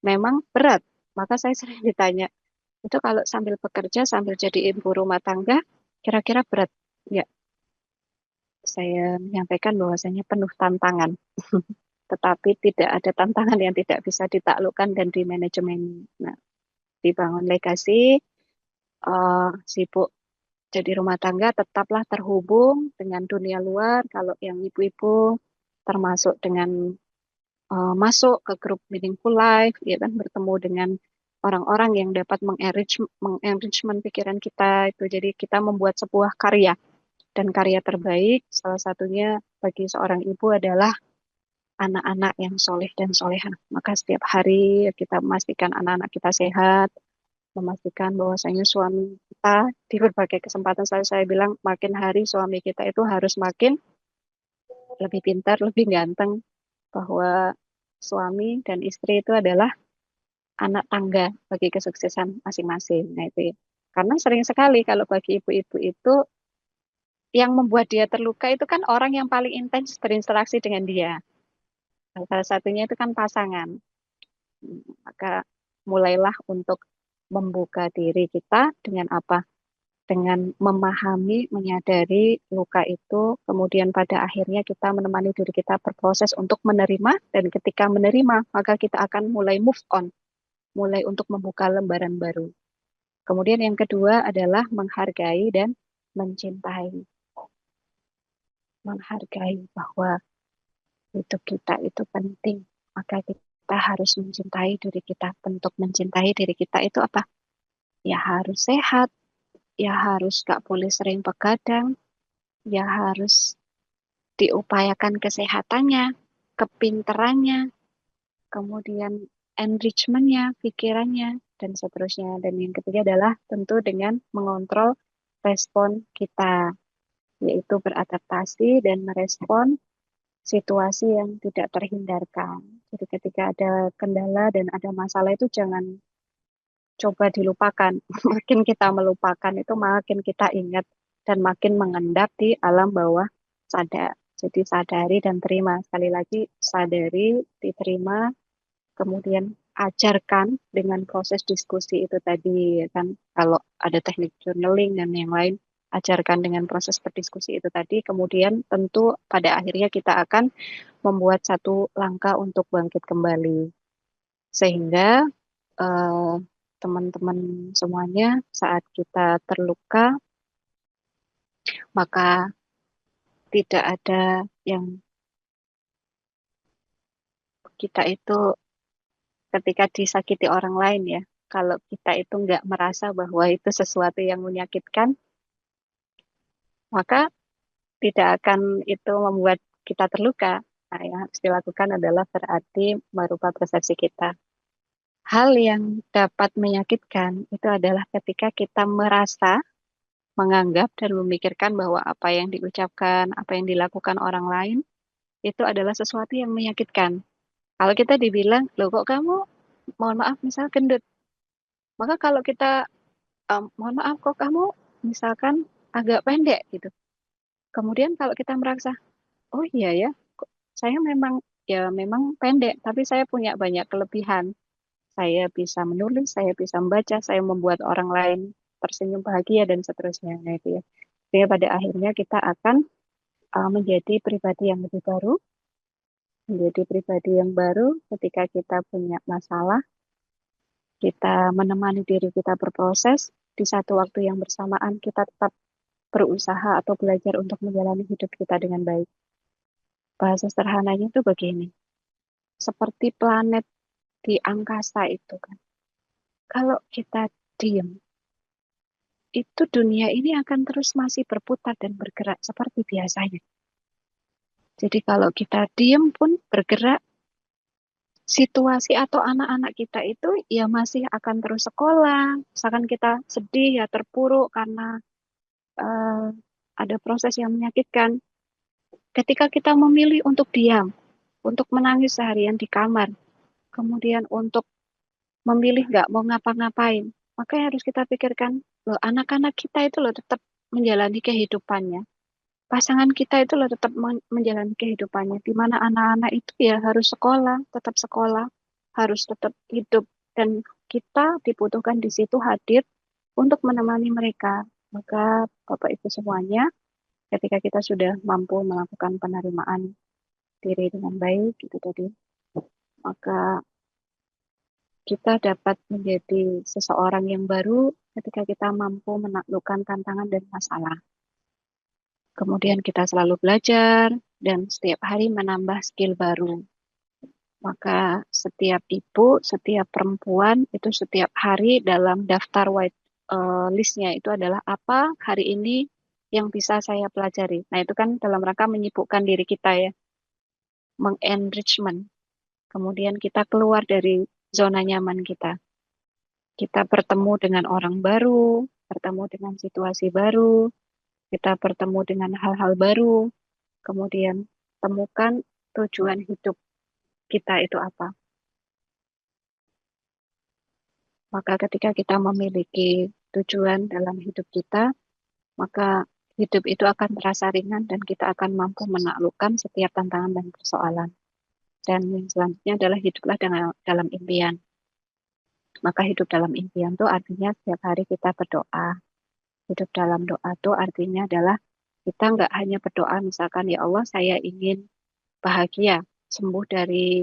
memang berat. Maka saya sering ditanya, itu kalau sambil bekerja, sambil jadi ibu rumah tangga, kira-kira berat? Ya, saya menyampaikan bahwasanya penuh tantangan. Tetapi tidak ada tantangan yang tidak bisa ditaklukkan dan di manajemen. Nah, dibangun legasi, sibuk jadi rumah tangga, tetaplah terhubung dengan dunia luar. Kalau yang ibu-ibu termasuk dengan masuk ke grup Meaningful Life, ya kan, bertemu dengan orang-orang yang dapat mengenrichment pikiran kita itu. Jadi kita membuat sebuah karya, dan karya terbaik salah satunya bagi seorang ibu adalah anak-anak yang soleh dan soleha. Maka setiap hari kita memastikan anak-anak kita sehat, memastikan bahwasanya suami kita di berbagai kesempatan saya bilang makin hari suami kita itu harus makin lebih pintar, lebih ganteng, bahwa suami dan istri itu adalah anak tangga bagi kesuksesan masing-masing. Nah, itu ya. Karena sering sekali kalau bagi ibu-ibu itu yang membuat dia terluka itu kan orang yang paling intens berinteraksi dengan dia. Salah satunya itu kan pasangan. Maka mulailah untuk membuka diri kita dengan apa? Dengan memahami, menyadari luka itu, kemudian pada akhirnya kita menemani diri kita berproses untuk menerima, dan ketika menerima, maka kita akan mulai move on, mulai untuk membuka lembaran baru. Kemudian yang kedua adalah menghargai dan mencintai. Menghargai bahwa hidup kita itu penting, maka kita harus mencintai diri kita. Bentuk mencintai diri kita itu apa? Ya harus sehat, ya harus gak boleh sering begadang, ya harus diupayakan kesehatannya, kepinterannya, kemudian enrichment-nya, pikirannya, dan seterusnya. Dan yang ketiga adalah tentu dengan mengontrol respon kita, yaitu beradaptasi dan merespon situasi yang tidak terhindarkan. Jadi ketika ada kendala dan ada masalah itu jangan coba dilupakan. Makin kita melupakan itu makin kita ingat dan makin mengendap di alam bawah sadar. Jadi sadari dan terima. Sekali lagi sadari, diterima, kemudian ajarkan dengan proses diskusi itu tadi ya kan. Kalau ada teknik journaling dan yang lain, ajarkan dengan proses berdiskusi itu tadi. Kemudian tentu pada akhirnya kita akan membuat satu langkah untuk bangkit kembali. Sehingga eh, teman-teman semuanya saat kita terluka, maka tidak ada yang kita itu ketika disakiti orang lain ya, kalau kita itu nggak merasa bahwa itu sesuatu yang menyakitkan, maka tidak akan itu membuat kita terluka. Nah, yang harus dilakukan adalah berarti merubah persepsi kita. Hal yang dapat menyakitkan itu adalah ketika kita merasa, menganggap, dan memikirkan bahwa apa yang diucapkan, apa yang dilakukan orang lain, itu adalah sesuatu yang menyakitkan. Kalau kita dibilang, loh kok kamu, mohon maaf, misal gendut. Maka kalau kita, mohon maaf kok kamu misalkan agak pendek gitu. Kemudian kalau kita merasa, oh iya ya, saya memang ya memang pendek, tapi saya punya banyak kelebihan. Saya bisa menulis, saya bisa membaca, saya membuat orang lain tersenyum bahagia dan seterusnya. Nah, itu ya. Sehingga pada akhirnya kita akan menjadi pribadi yang lebih baru, menjadi pribadi yang baru ketika kita punya masalah, kita menemani diri kita berproses, di satu waktu yang bersamaan kita tetap berusaha atau belajar untuk menjalani hidup kita dengan baik. Bahasa sederhananya itu begini, seperti planet di angkasa itu kan. Kalau kita diem, itu dunia ini akan terus masih berputar dan bergerak seperti biasanya. Jadi kalau kita diem pun bergerak, situasi atau anak-anak kita itu ya masih akan terus sekolah. Misalkan kita sedih ya terpuruk karena eh, ada proses yang menyakitkan. Ketika kita memilih untuk diam, untuk menangis seharian di kamar, kemudian untuk memilih nggak mau ngapa-ngapain, maka yang harus kita pikirkan, loh anak-anak kita itu loh tetap menjalani kehidupannya. Pasangan kita itu loh tetap menjalani kehidupannya. Di mana anak-anak itu ya harus sekolah, harus tetap hidup. Dan kita dibutuhkan di situ hadir untuk menemani mereka. Maka Bapak Ibu semuanya, ketika kita sudah mampu melakukan penerimaan diri dengan baik, gitu tadi, maka kita dapat menjadi seseorang yang baru ketika kita mampu menaklukkan tantangan dan masalah. Kemudian kita selalu belajar dan setiap hari menambah skill baru. Maka setiap ibu, setiap perempuan itu setiap hari dalam daftar white listnya itu adalah apa hari ini yang bisa saya pelajari. Nah itu kan dalam rangka menyibukkan diri kita ya, mengenrichment. Kemudian kita keluar dari zona nyaman kita. Kita bertemu dengan orang baru, bertemu dengan situasi baru, kita bertemu dengan hal-hal baru, kemudian temukan tujuan hidup kita itu apa. Maka ketika kita memiliki tujuan dalam hidup kita, maka hidup itu akan terasa ringan dan kita akan mampu menaklukkan setiap tantangan dan persoalan. Dan yang selanjutnya adalah hiduplah dalam impian. Maka hidup dalam impian itu artinya setiap hari kita berdoa. Hidup dalam doa itu artinya adalah kita nggak hanya berdoa misalkan ya Allah saya ingin bahagia, sembuh dari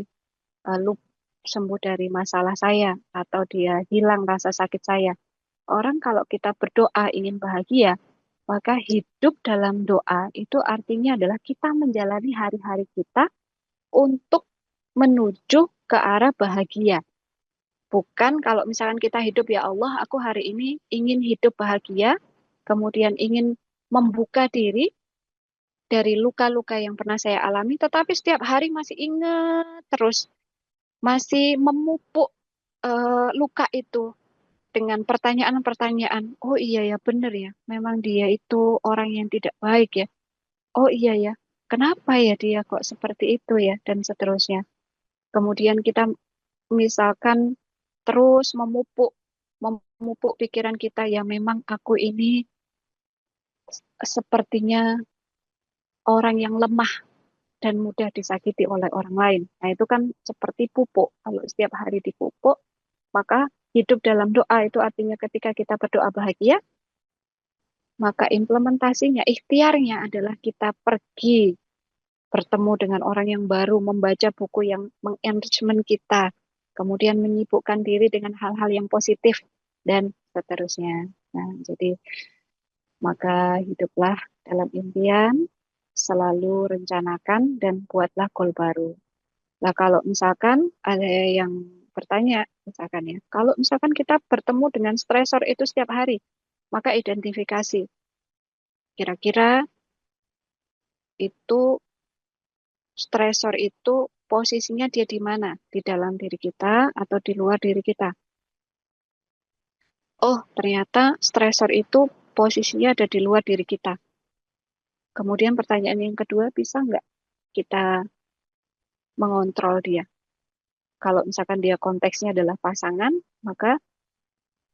sembuh dari masalah saya atau dia hilang rasa sakit saya. Orang kalau kita berdoa ingin bahagia, maka hidup dalam doa itu artinya adalah kita menjalani hari-hari kita untuk menuju ke arah bahagia. Bukan kalau misalkan kita hidup, ya Allah, aku hari ini ingin hidup bahagia, kemudian ingin membuka diri dari luka-luka yang pernah saya alami, tetapi setiap hari masih ingat terus, masih memupuk luka itu dengan pertanyaan-pertanyaan. Oh iya ya, benar ya, memang dia itu orang yang tidak baik ya. Oh iya ya, kenapa ya dia kok seperti itu ya, dan seterusnya. Kemudian kita misalkan terus memupuk pikiran kita, ya memang aku ini sepertinya orang yang lemah dan mudah disakiti oleh orang lain. Nah, itu kan seperti pupuk. Kalau setiap hari dipupuk, maka hidup dalam doa itu artinya ketika kita berdoa bahagia, maka implementasinya, ikhtiarnya adalah kita pergi bertemu dengan orang yang baru, membaca buku yang mengenrichment kita, kemudian menyibukkan diri dengan hal-hal yang positif, dan seterusnya. Nah, jadi maka hiduplah dalam impian, selalu rencanakan, dan buatlah goal baru. Nah, kalau misalkan ada yang bertanya, misalkan ya, kalau misalkan kita bertemu dengan stresor itu setiap hari, maka identifikasi kira-kira itu stresor itu posisinya dia di mana? Di dalam diri kita atau di luar diri kita? Oh, ternyata stresor itu posisinya ada di luar diri kita. Kemudian pertanyaan yang kedua, bisa nggak kita mengontrol dia? Kalau misalkan dia konteksnya adalah pasangan, maka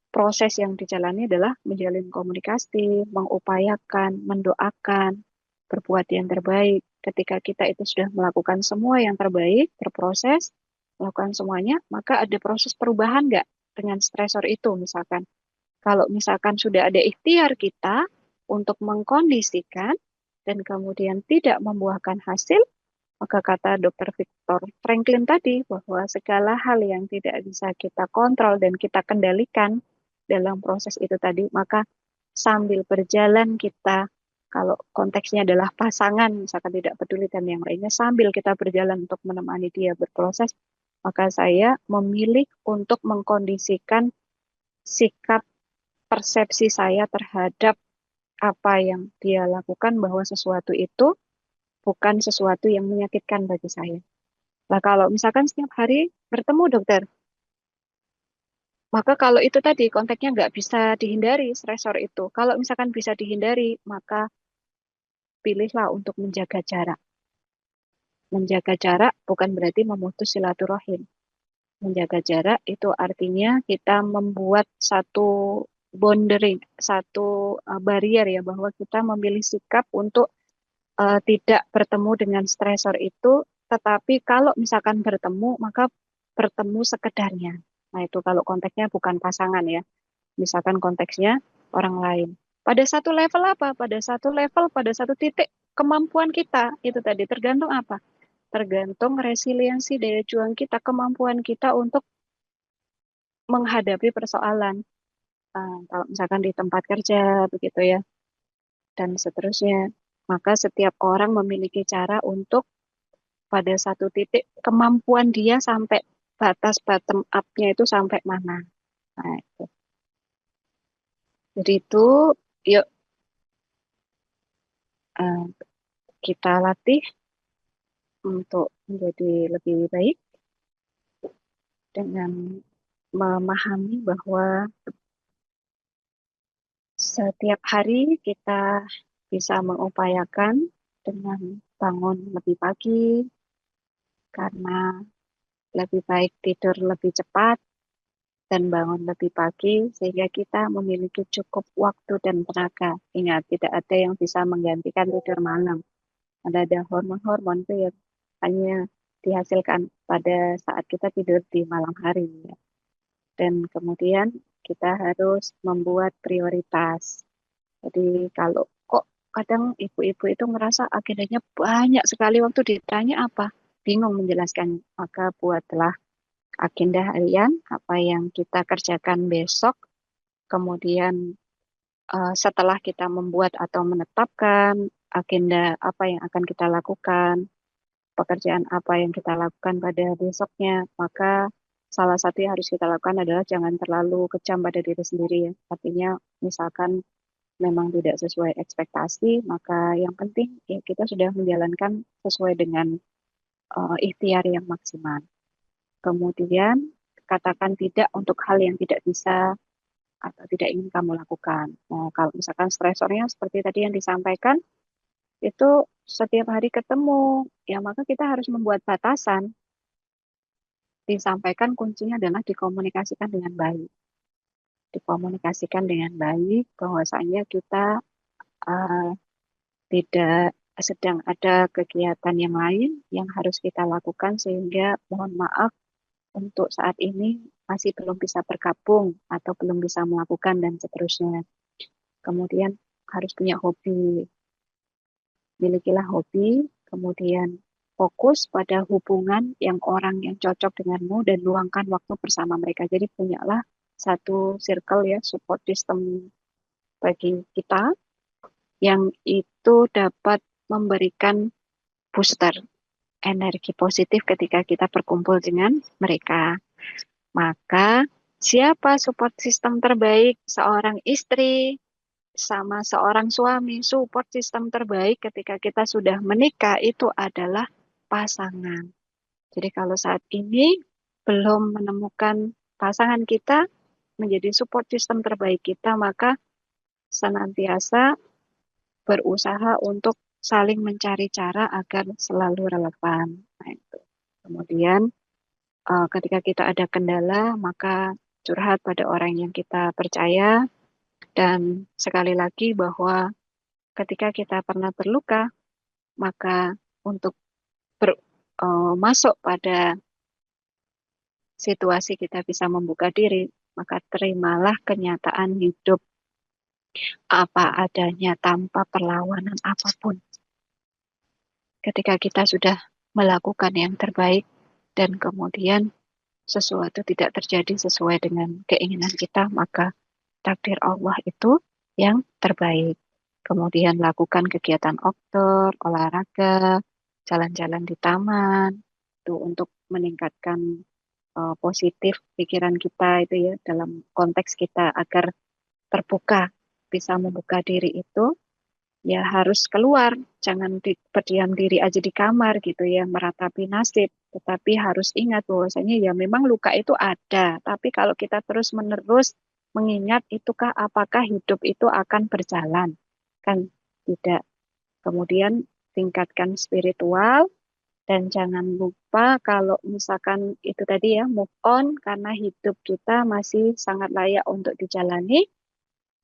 proses yang dijalani adalah menjalin komunikasi, mengupayakan, mendoakan, berbuat yang terbaik. Ketika kita itu sudah melakukan semua yang terbaik, berproses, melakukan semuanya, maka ada proses perubahan nggak dengan stresor itu misalkan. Kalau misalkan sudah ada ikhtiar kita untuk mengkondisikan dan kemudian tidak membuahkan hasil, maka kata Dr. Viktor Franklin tadi bahwa segala hal yang tidak bisa kita kontrol dan kita kendalikan dalam proses itu tadi, maka sambil berjalan kita, kalau konteksnya adalah pasangan, misalkan tidak peduli dan yang lainnya, sambil kita berjalan untuk menemani dia berproses, maka saya memilih untuk mengkondisikan sikap persepsi saya terhadap apa yang dia lakukan, bahwa sesuatu itu bukan sesuatu yang menyakitkan bagi saya. Nah, kalau misalkan setiap hari bertemu dokter, maka kalau itu tadi konteksnya nggak bisa dihindari stresor itu. Kalau misalkan bisa dihindari, maka pilihlah untuk menjaga jarak. Menjaga jarak bukan berarti memutus silaturahim. Menjaga jarak itu artinya kita membuat satu boundary, satu barrier ya, bahwa kita memilih sikap untuk tidak bertemu dengan stresor itu, tetapi kalau misalkan bertemu, maka bertemu sekedarnya. Nah, itu kalau konteksnya bukan pasangan ya. Misalkan konteksnya orang lain. Pada satu level apa? Pada satu level, pada satu titik kemampuan kita, itu tadi tergantung apa? Tergantung resiliensi daya juang kita, kemampuan kita untuk menghadapi persoalan. Kalau misalkan di tempat kerja, begitu ya, dan seterusnya. Maka setiap orang memiliki cara untuk pada satu titik kemampuan dia sampai batas bottom up-nya itu sampai mana. Nah, itu. Jadi itu yuk eh, kita latih untuk menjadi lebih baik dengan memahami bahwa setiap hari kita bisa mengupayakan dengan bangun lebih pagi karena lebih baik tidur lebih cepat dan bangun lebih pagi sehingga kita memiliki cukup waktu dan tenaga. Ingat, tidak ada yang bisa menggantikan tidur malam. Ada hormon-hormon itu yang hanya dihasilkan pada saat kita tidur di malam hari. Ya. Dan kemudian kita harus membuat prioritas. Jadi kalau kok kadang ibu-ibu itu merasa agendanya banyak sekali, waktu ditanya apa, bingung menjelaskan, maka buatlah agenda harian, apa yang kita kerjakan besok, kemudian setelah kita membuat atau menetapkan agenda apa yang akan kita lakukan, pekerjaan apa yang kita lakukan pada besoknya, maka salah satu yang harus kita lakukan adalah jangan terlalu kejam pada diri sendiri ya. Artinya misalkan memang tidak sesuai ekspektasi, maka yang penting ya kita sudah menjalankan sesuai dengan ikhtiar yang maksimal. Kemudian katakan tidak untuk hal yang tidak bisa atau tidak ingin kamu lakukan. Nah, kalau misalkan stresornya seperti tadi yang disampaikan, itu setiap hari ketemu, ya maka kita harus membuat batasan. Disampaikan kuncinya adalah dikomunikasikan dengan baik. Dikomunikasikan dengan baik bahwasanya kita uh, tidak sedang ada kegiatan yang lain yang harus kita lakukan sehingga mohon maaf untuk saat ini masih belum bisa bergabung atau belum bisa melakukan dan seterusnya. Kemudian harus punya hobi, milikilah hobi, kemudian fokus pada hubungan yang orang yang cocok denganmu dan luangkan waktu bersama mereka. Jadi punyalah satu circle ya, support system bagi kita yang itu dapat memberikan booster energi positif ketika kita berkumpul dengan mereka. Maka siapa support system terbaik? Seorang istri sama seorang suami. Support system terbaik ketika kita sudah menikah itu adalah pasangan. Jadi kalau saat ini belum menemukan pasangan kita menjadi support system terbaik kita, maka senantiasa berusaha untuk saling mencari cara agar selalu relevan. Nah, itu. Kemudian ketika kita ada kendala, maka curhat pada orang yang kita percaya. Dan sekali lagi bahwa ketika kita pernah terluka, maka untuk masuk pada situasi kita bisa membuka diri, maka terimalah kenyataan hidup apa adanya tanpa perlawanan apapun. Ketika kita sudah melakukan yang terbaik dan kemudian sesuatu tidak terjadi sesuai dengan keinginan kita, maka takdir Allah itu yang terbaik. Kemudian lakukan kegiatan outdoor, olahraga, jalan-jalan di taman, itu untuk meningkatkan positif pikiran kita itu ya dalam konteks kita agar terbuka, bisa membuka diri itu ya harus keluar, jangan berdiam diri aja di kamar gitu ya, meratapi nasib. Tetapi harus ingat bahwasanya ya memang luka itu ada, tapi kalau kita terus-menerus mengingat itukah apakah hidup itu akan berjalan? Kan tidak. Kemudian tingkatkan spiritual dan jangan lupa kalau misalkan itu tadi ya move on karena hidup kita masih sangat layak untuk dijalani.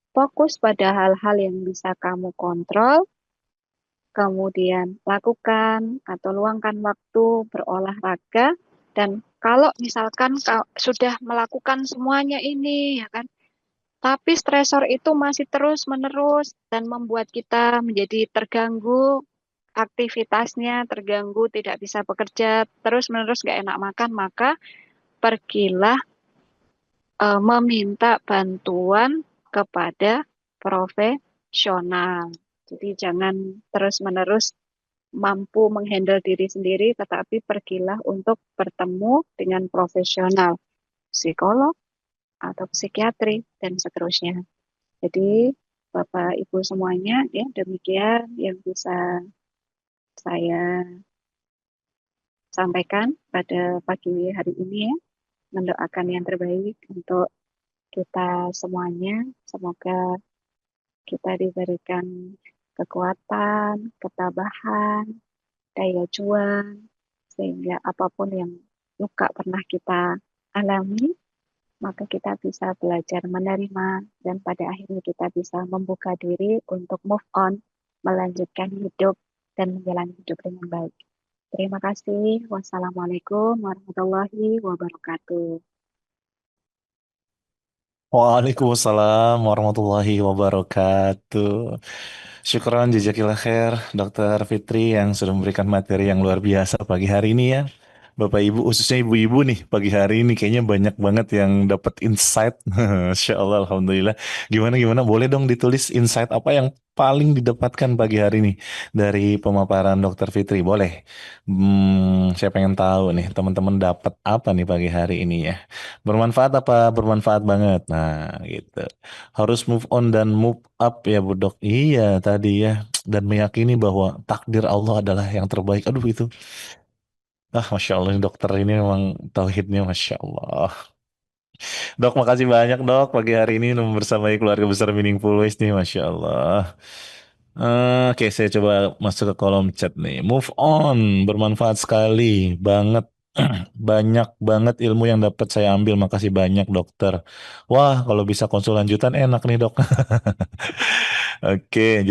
Fokus pada hal-hal yang bisa kamu kontrol, kemudian lakukan atau luangkan waktu berolahraga, dan kalau misalkan sudah melakukan semuanya ini, ya kan, tapi stresor itu masih terus-menerus dan membuat kita menjadi terganggu, aktivitasnya terganggu, tidak bisa bekerja, terus-menerus gak enak makan, maka pergilah meminta bantuan kepada profesional. Jadi jangan terus-menerus mampu menghandle diri sendiri, tetapi pergilah untuk bertemu dengan profesional, psikolog atau psikiatri dan seterusnya. Jadi Bapak Ibu semuanya ya demikian yang bisa saya sampaikan pada pagi hari ini ya. Mendoakan yang terbaik untuk kita semuanya. Semoga kita diberikan kekuatan, ketabahan, daya juang, sehingga apapun yang luka pernah kita alami, maka kita bisa belajar menerima dan pada akhirnya kita bisa membuka diri untuk move on, melanjutkan hidup dan menjalani hidup dengan baik. Terima kasih. Wassalamualaikum warahmatullahi wabarakatuh. Waalaikumsalam warahmatullahi wabarakatuh. Syukron jazakillah khair Dokter Fitri yang sudah memberikan materi yang luar biasa pagi hari ini ya. Bapak Ibu, khususnya ibu-ibu nih pagi hari ini kayaknya banyak banget yang dapat insight. Masya Allah, Alhamdulillah. Gimana gimana? Boleh dong ditulis insight apa yang paling didapatkan pagi hari ini dari pemaparan Dokter Fitri? Boleh. Saya pengen tahu nih teman-teman dapat apa nih pagi hari ini ya. Bermanfaat apa? Bermanfaat banget. Nah, gitu. Harus move on dan move up ya Bu Dok. Iya tadi ya. Dan meyakini bahwa takdir Allah adalah yang terbaik. Aduh itu. Ah, Masya Allah, ini dokter ini memang tauhidnya Masya Allah. Dok, makasih banyak dok. Pagi hari ini membersamai keluarga besar Meaningful Ways nih, Masya Allah. Oke, saya coba masuk ke kolom chat nih. Move on, bermanfaat sekali, banget. Banyak banget ilmu yang dapat saya ambil. Makasih banyak dokter. Wah, kalau bisa konsul lanjutan enak nih dok. Oke,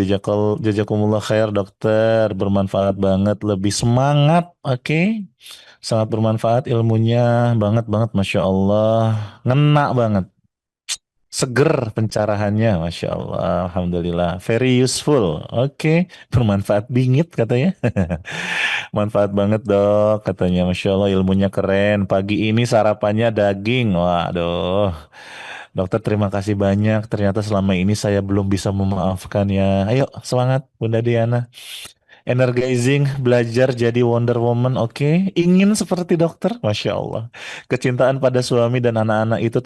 jazakumullah khair dokter. Bermanfaat banget, lebih semangat. Oke. Sangat bermanfaat ilmunya banget banget Masya Allah. Ngena banget. Seger pencerahannya Masya Allah. Alhamdulillah. Very useful. Oke. Bermanfaat bingit katanya. Manfaat banget dok katanya. Masya Allah ilmunya keren. Pagi ini sarapannya daging. Waduh. Dokter terima kasih banyak. Ternyata selama ini saya belum bisa memaafkan ya. Ayo semangat Bunda Diana. Energizing, belajar jadi Wonder Woman, oke. Ingin seperti dokter, Masya Allah. Kecintaan pada suami dan anak-anak itu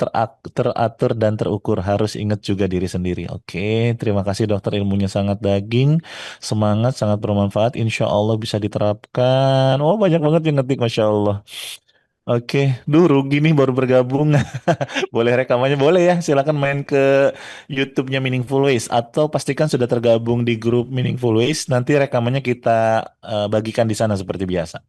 teratur dan terukur. Harus ingat juga diri sendiri, oke. Terima kasih dokter, ilmunya sangat daging. Semangat, sangat bermanfaat. Insya Allah bisa diterapkan. Oh, banyak banget yang ngetik, Masya Allah. Oke, duh rugi nih baru bergabung. Boleh rekamannya boleh ya. Silakan main ke YouTube-nya Meaningful Ways atau pastikan sudah tergabung di grup Meaningful Ways. Nanti rekamannya kita bagikan di sana seperti biasa.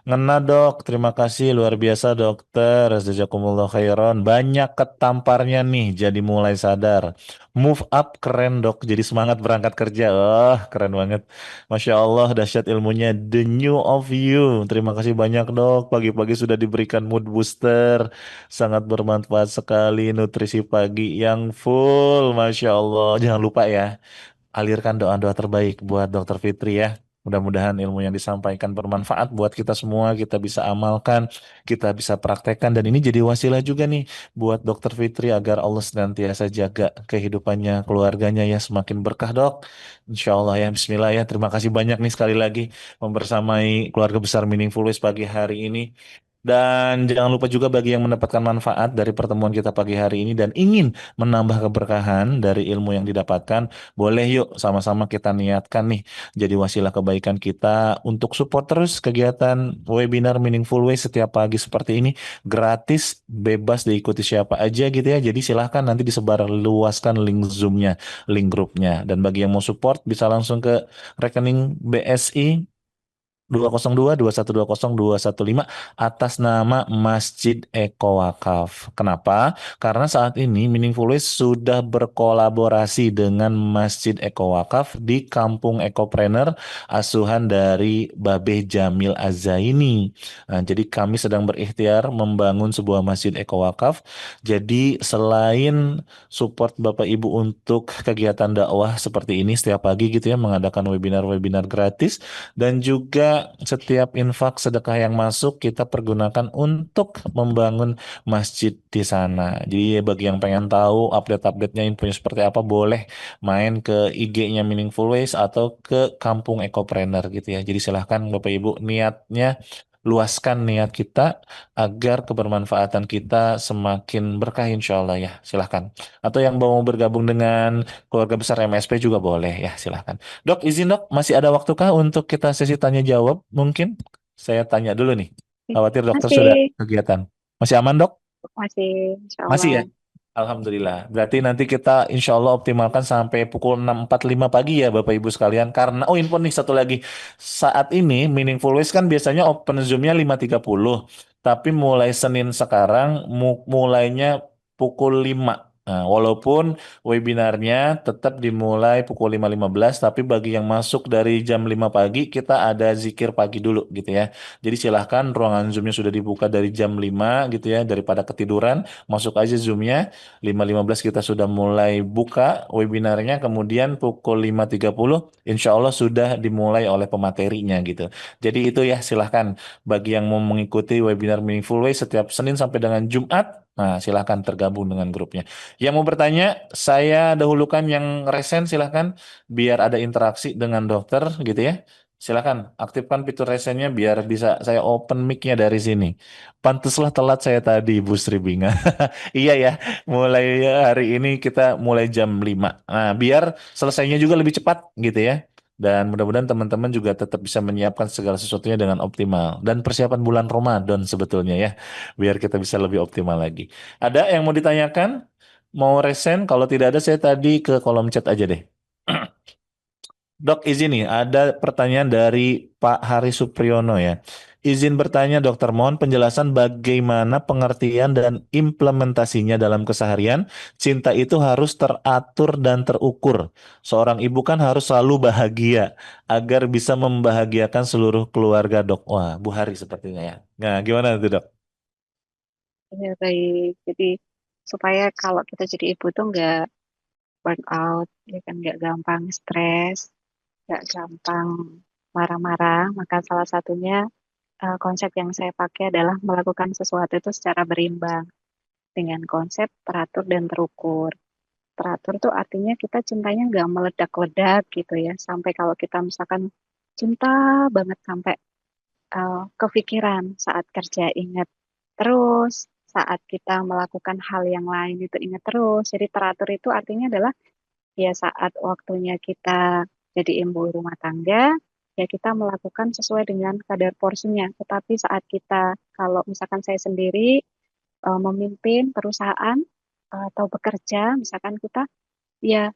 Ngena dok, terima kasih luar biasa dokter. Jazakumullah khairan. Banyak ketamparnya nih, jadi mulai sadar. Move up keren dok, jadi semangat berangkat kerja. Oh, keren banget. Masya Allah, dahsyat ilmunya. The new of you. Terima kasih banyak dok. Pagi-pagi sudah diberikan mood booster. Sangat bermanfaat sekali. Nutrisi pagi yang full. Masya Allah. Jangan lupa ya alirkan doa-doa terbaik buat Dokter Fitri ya. Mudah-mudahan ilmu yang disampaikan bermanfaat buat kita semua, kita bisa amalkan, kita bisa praktekkan, dan ini jadi wasilah juga nih buat Dokter Fitri agar Allah senantiasa jaga kehidupannya, keluarganya ya, semakin berkah dok. Insya Allah ya, Bismillah ya. Terima kasih banyak nih sekali lagi membersamai keluarga besar Meaningful Ways pagi hari ini. Dan jangan lupa juga bagi yang mendapatkan manfaat dari pertemuan kita pagi hari ini dan ingin menambah keberkahan dari ilmu yang didapatkan, boleh yuk sama-sama kita niatkan nih jadi wasilah kebaikan kita untuk support terus kegiatan webinar Meaningful Way setiap pagi seperti ini, gratis, bebas diikuti siapa aja gitu ya. Jadi silahkan nanti disebar luaskan link Zoom-nya, link grupnya. Dan bagi yang mau support bisa langsung ke rekening BSI 202 2120 215 atas nama Masjid Eko Wakaf. Kenapa? Karena saat ini Meaningful Ways sudah berkolaborasi dengan Masjid Eko Wakaf di Kampung Ekopreneur asuhan dari Babe Jamil Azaini. Nah, jadi kami sedang berikhtiar membangun sebuah Masjid Eko Wakaf. Jadi selain support Bapak Ibu untuk kegiatan dakwah seperti ini setiap pagi gitu ya, mengadakan webinar-webinar gratis, dan juga setiap infak sedekah yang masuk kita pergunakan untuk membangun masjid di sana. Jadi bagi yang pengen tahu update-update-nya, infonya seperti apa, boleh main ke IG-nya Meaningful Ways atau ke Kampung Ekopreneur gitu ya. Jadi silahkan Bapak Ibu, niatnya luaskan niat kita agar kebermanfaatan kita semakin berkah insya Allah ya. Silahkan. Atau yang mau bergabung dengan keluarga besar MSP juga boleh ya, silahkan. Dok, izin dok, masih ada waktukah untuk kita sesi tanya jawab? Mungkin saya tanya dulu nih. Khawatir dokter Masih, sudah kegiatan. Masih aman dok? masih, insya Masih Allah. ya? Alhamdulillah. Berarti nanti kita insya Allah optimalkan sampai pukul 6.45 pagi ya Bapak Ibu sekalian. Karena, oh info nih satu lagi. Saat ini Meaningful Ways kan biasanya open Zoom-nya 5.30. Tapi mulai Senin sekarang mulainya pukul 5. Nah, walaupun webinarnya tetap dimulai pukul 5.15, tapi bagi yang masuk dari jam 5 pagi, kita ada zikir pagi dulu gitu ya. Jadi silahkan ruangan Zoom-nya sudah dibuka dari jam 5 gitu ya, daripada ketiduran, masuk aja Zoom-nya. 5.15 kita sudah mulai buka webinarnya, kemudian pukul 5.30, insya Allah sudah dimulai oleh pematerinya gitu. Jadi itu ya silahkan bagi yang mau mengikuti webinar Meaningful Way setiap Senin sampai dengan Jumat, nah silahkan tergabung dengan grupnya. Yang mau bertanya, saya dahulukan yang resen silahkan biar ada interaksi dengan dokter gitu ya. Silahkan aktifkan fitur resennya biar bisa saya open mic-nya dari sini. Pantaslah telat saya tadi, Bu Sri Binga. Iya ya, mulai hari ini kita mulai jam 5. Nah, biar selesainya juga lebih cepat gitu ya. Dan mudah-mudahan teman-teman juga tetap bisa menyiapkan segala sesuatunya dengan optimal. Dan persiapan bulan Ramadan sebetulnya ya, biar kita bisa lebih optimal lagi. Ada yang mau ditanyakan? Mau resen? Kalau tidak ada, saya tadi ke kolom chat aja deh. Dok, izin nih, ada pertanyaan dari Pak Hari Supriyono ya. Izin bertanya, dokter, mohon penjelasan bagaimana pengertian dan implementasinya dalam keseharian. Cinta itu harus teratur dan terukur. Seorang ibu kan harus selalu bahagia agar bisa membahagiakan seluruh keluarga, dok. Wah, Bu Hari sepertinya ya. Nah, gimana tuh, dok? Ya, baik. Jadi supaya kalau kita jadi ibu tuh nggak burn out, ya kan nggak gampang stres, nggak gampang marah-marah, maka salah satunya konsep yang saya pakai adalah melakukan sesuatu itu secara berimbang dengan konsep teratur dan terukur. Teratur tuh artinya kita cintanya nggak meledak-ledak gitu ya, sampai kalau kita misalkan cinta banget sampai kepikiran saat kerja ingat terus, saat kita melakukan hal yang lain itu ingat terus. Jadi teratur itu artinya adalah ya saat waktunya kita jadi ibu rumah tangga, ya kita melakukan sesuai dengan kadar porsinya. Tetapi saat kita, kalau misalkan saya sendiri memimpin perusahaan atau bekerja, misalkan kita, ya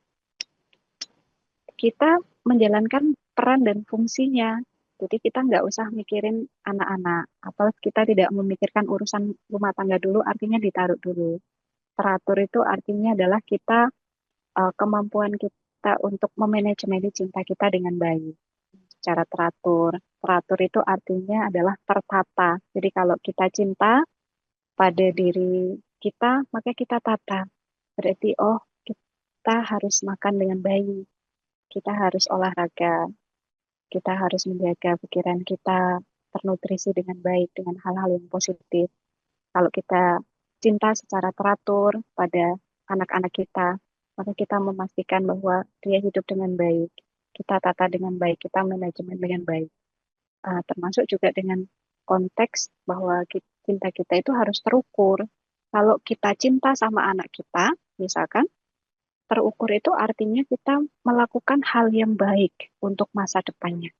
kita menjalankan peran dan fungsinya. Jadi kita nggak usah mikirin anak-anak, atau kita tidak memikirkan urusan rumah tangga dulu, artinya ditaruh dulu. Teratur itu artinya adalah kita kemampuan kita untuk memanajemen cinta kita dengan baik secara teratur. Teratur itu artinya adalah tertata. Jadi kalau kita cinta pada diri kita, maka kita tata. Berarti, oh, kita harus makan dengan baik, kita harus olahraga, kita harus menjaga pikiran kita ternutrisi dengan baik, dengan hal-hal yang positif. Kalau kita cinta secara teratur pada anak-anak kita, maka kita memastikan bahwa dia hidup dengan baik, kita tata dengan baik, kita manajemen dengan baik. Termasuk juga dengan konteks bahwa cinta kita itu harus terukur. Kalau kita cinta sama anak kita, misalkan, terukur itu artinya kita melakukan hal yang baik untuk masa depannya.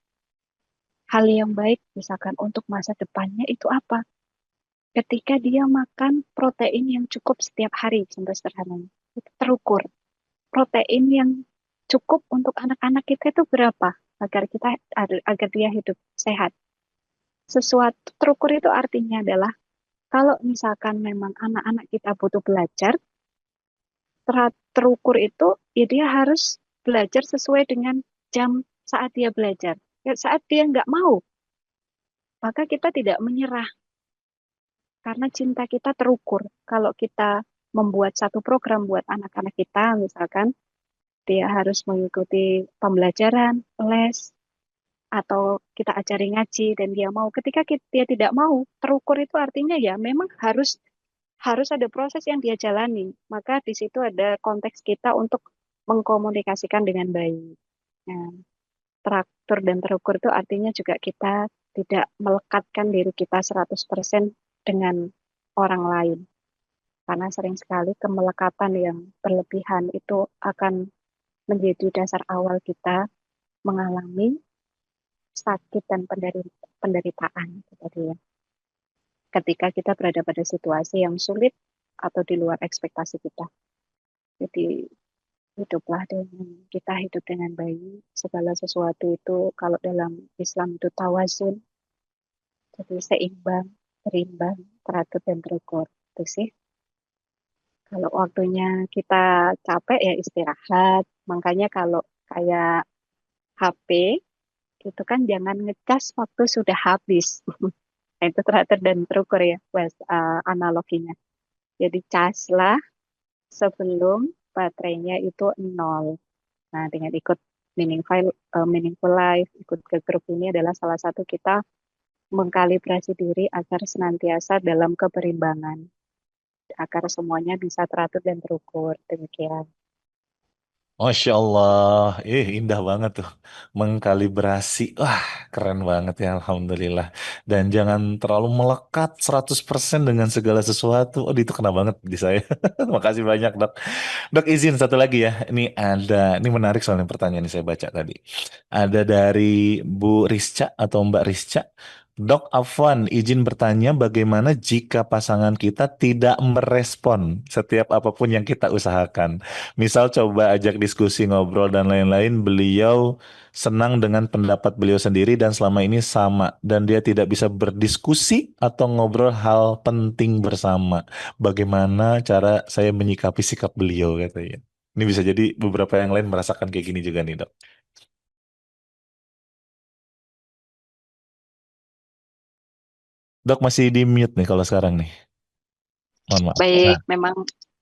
Hal yang baik, misalkan untuk masa depannya itu apa? Ketika dia makan protein yang cukup setiap hari, contoh sederhananya, itu terukur. Protein yang cukup untuk anak-anak kita itu berapa? Agar dia hidup sehat. Sesuatu terukur itu artinya adalah kalau misalkan memang anak-anak kita butuh belajar, terukur itu ya dia harus belajar sesuai dengan jam saat dia belajar. Ya, saat dia nggak mau, maka kita tidak menyerah karena cinta kita terukur. Kalau kita membuat satu program buat anak-anak kita, misalkan dia harus mengikuti pembelajaran, les, atau kita ajari ngaji dan dia mau. Ketika dia tidak mau, terukur itu artinya ya memang harus harus ada proses yang dia jalani. Maka di situ ada konteks kita untuk mengkomunikasikan dengan baik. Nah, teratur dan terukur itu artinya juga kita tidak melekatkan diri kita 100% dengan orang lain. Karena sering sekali kemelekatan yang berlebihan itu akan menjadi dasar awal kita mengalami sakit dan penderitaan. Gitu ya. Ketika kita berada pada situasi yang sulit atau di luar ekspektasi kita. Jadi hiduplah dengan kita hidup dengan baik. Segala sesuatu itu kalau dalam Islam itu tawazun. Jadi seimbang, berimbang, teratur dan terukur. Itu sih. Kalau waktunya kita capek ya istirahat. Makanya kalau kayak HP itu kan jangan ngecas waktu sudah habis. Nah, itu teratur dan terukur ya, analoginya. Jadi caslah sebelum baterainya itu nol. Nah, dengan ikut meaningful life, ikut ke grup ini adalah salah satu kita mengkalibrasi diri agar senantiasa dalam keberimbangan, agar semuanya bisa teratur dan terukur. Demikian. Masya Allah, indah banget tuh. Mengkalibrasi, wah keren banget ya Alhamdulillah. Dan jangan terlalu melekat 100% dengan segala sesuatu. Oh itu kena banget di saya. Makasih banyak dok. Dok izin satu lagi ya. Ini menarik soalnya pertanyaan yang saya baca tadi. Ada dari Bu Risca atau Mbak Risca. Dok Afwan, izin bertanya bagaimana jika pasangan kita tidak merespon setiap apapun yang kita usahakan? Misal coba ajak diskusi, ngobrol dan lain-lain, beliau senang dengan pendapat beliau sendiri dan selama ini sama dan dia tidak bisa berdiskusi atau ngobrol hal penting bersama. Bagaimana cara saya menyikapi sikap beliau katanya. Ini bisa jadi beberapa yang lain merasakan kayak gini juga nih, Dok. Dok masih di mute nih kalau sekarang nih. Mohon maaf. Baik, Nah, memang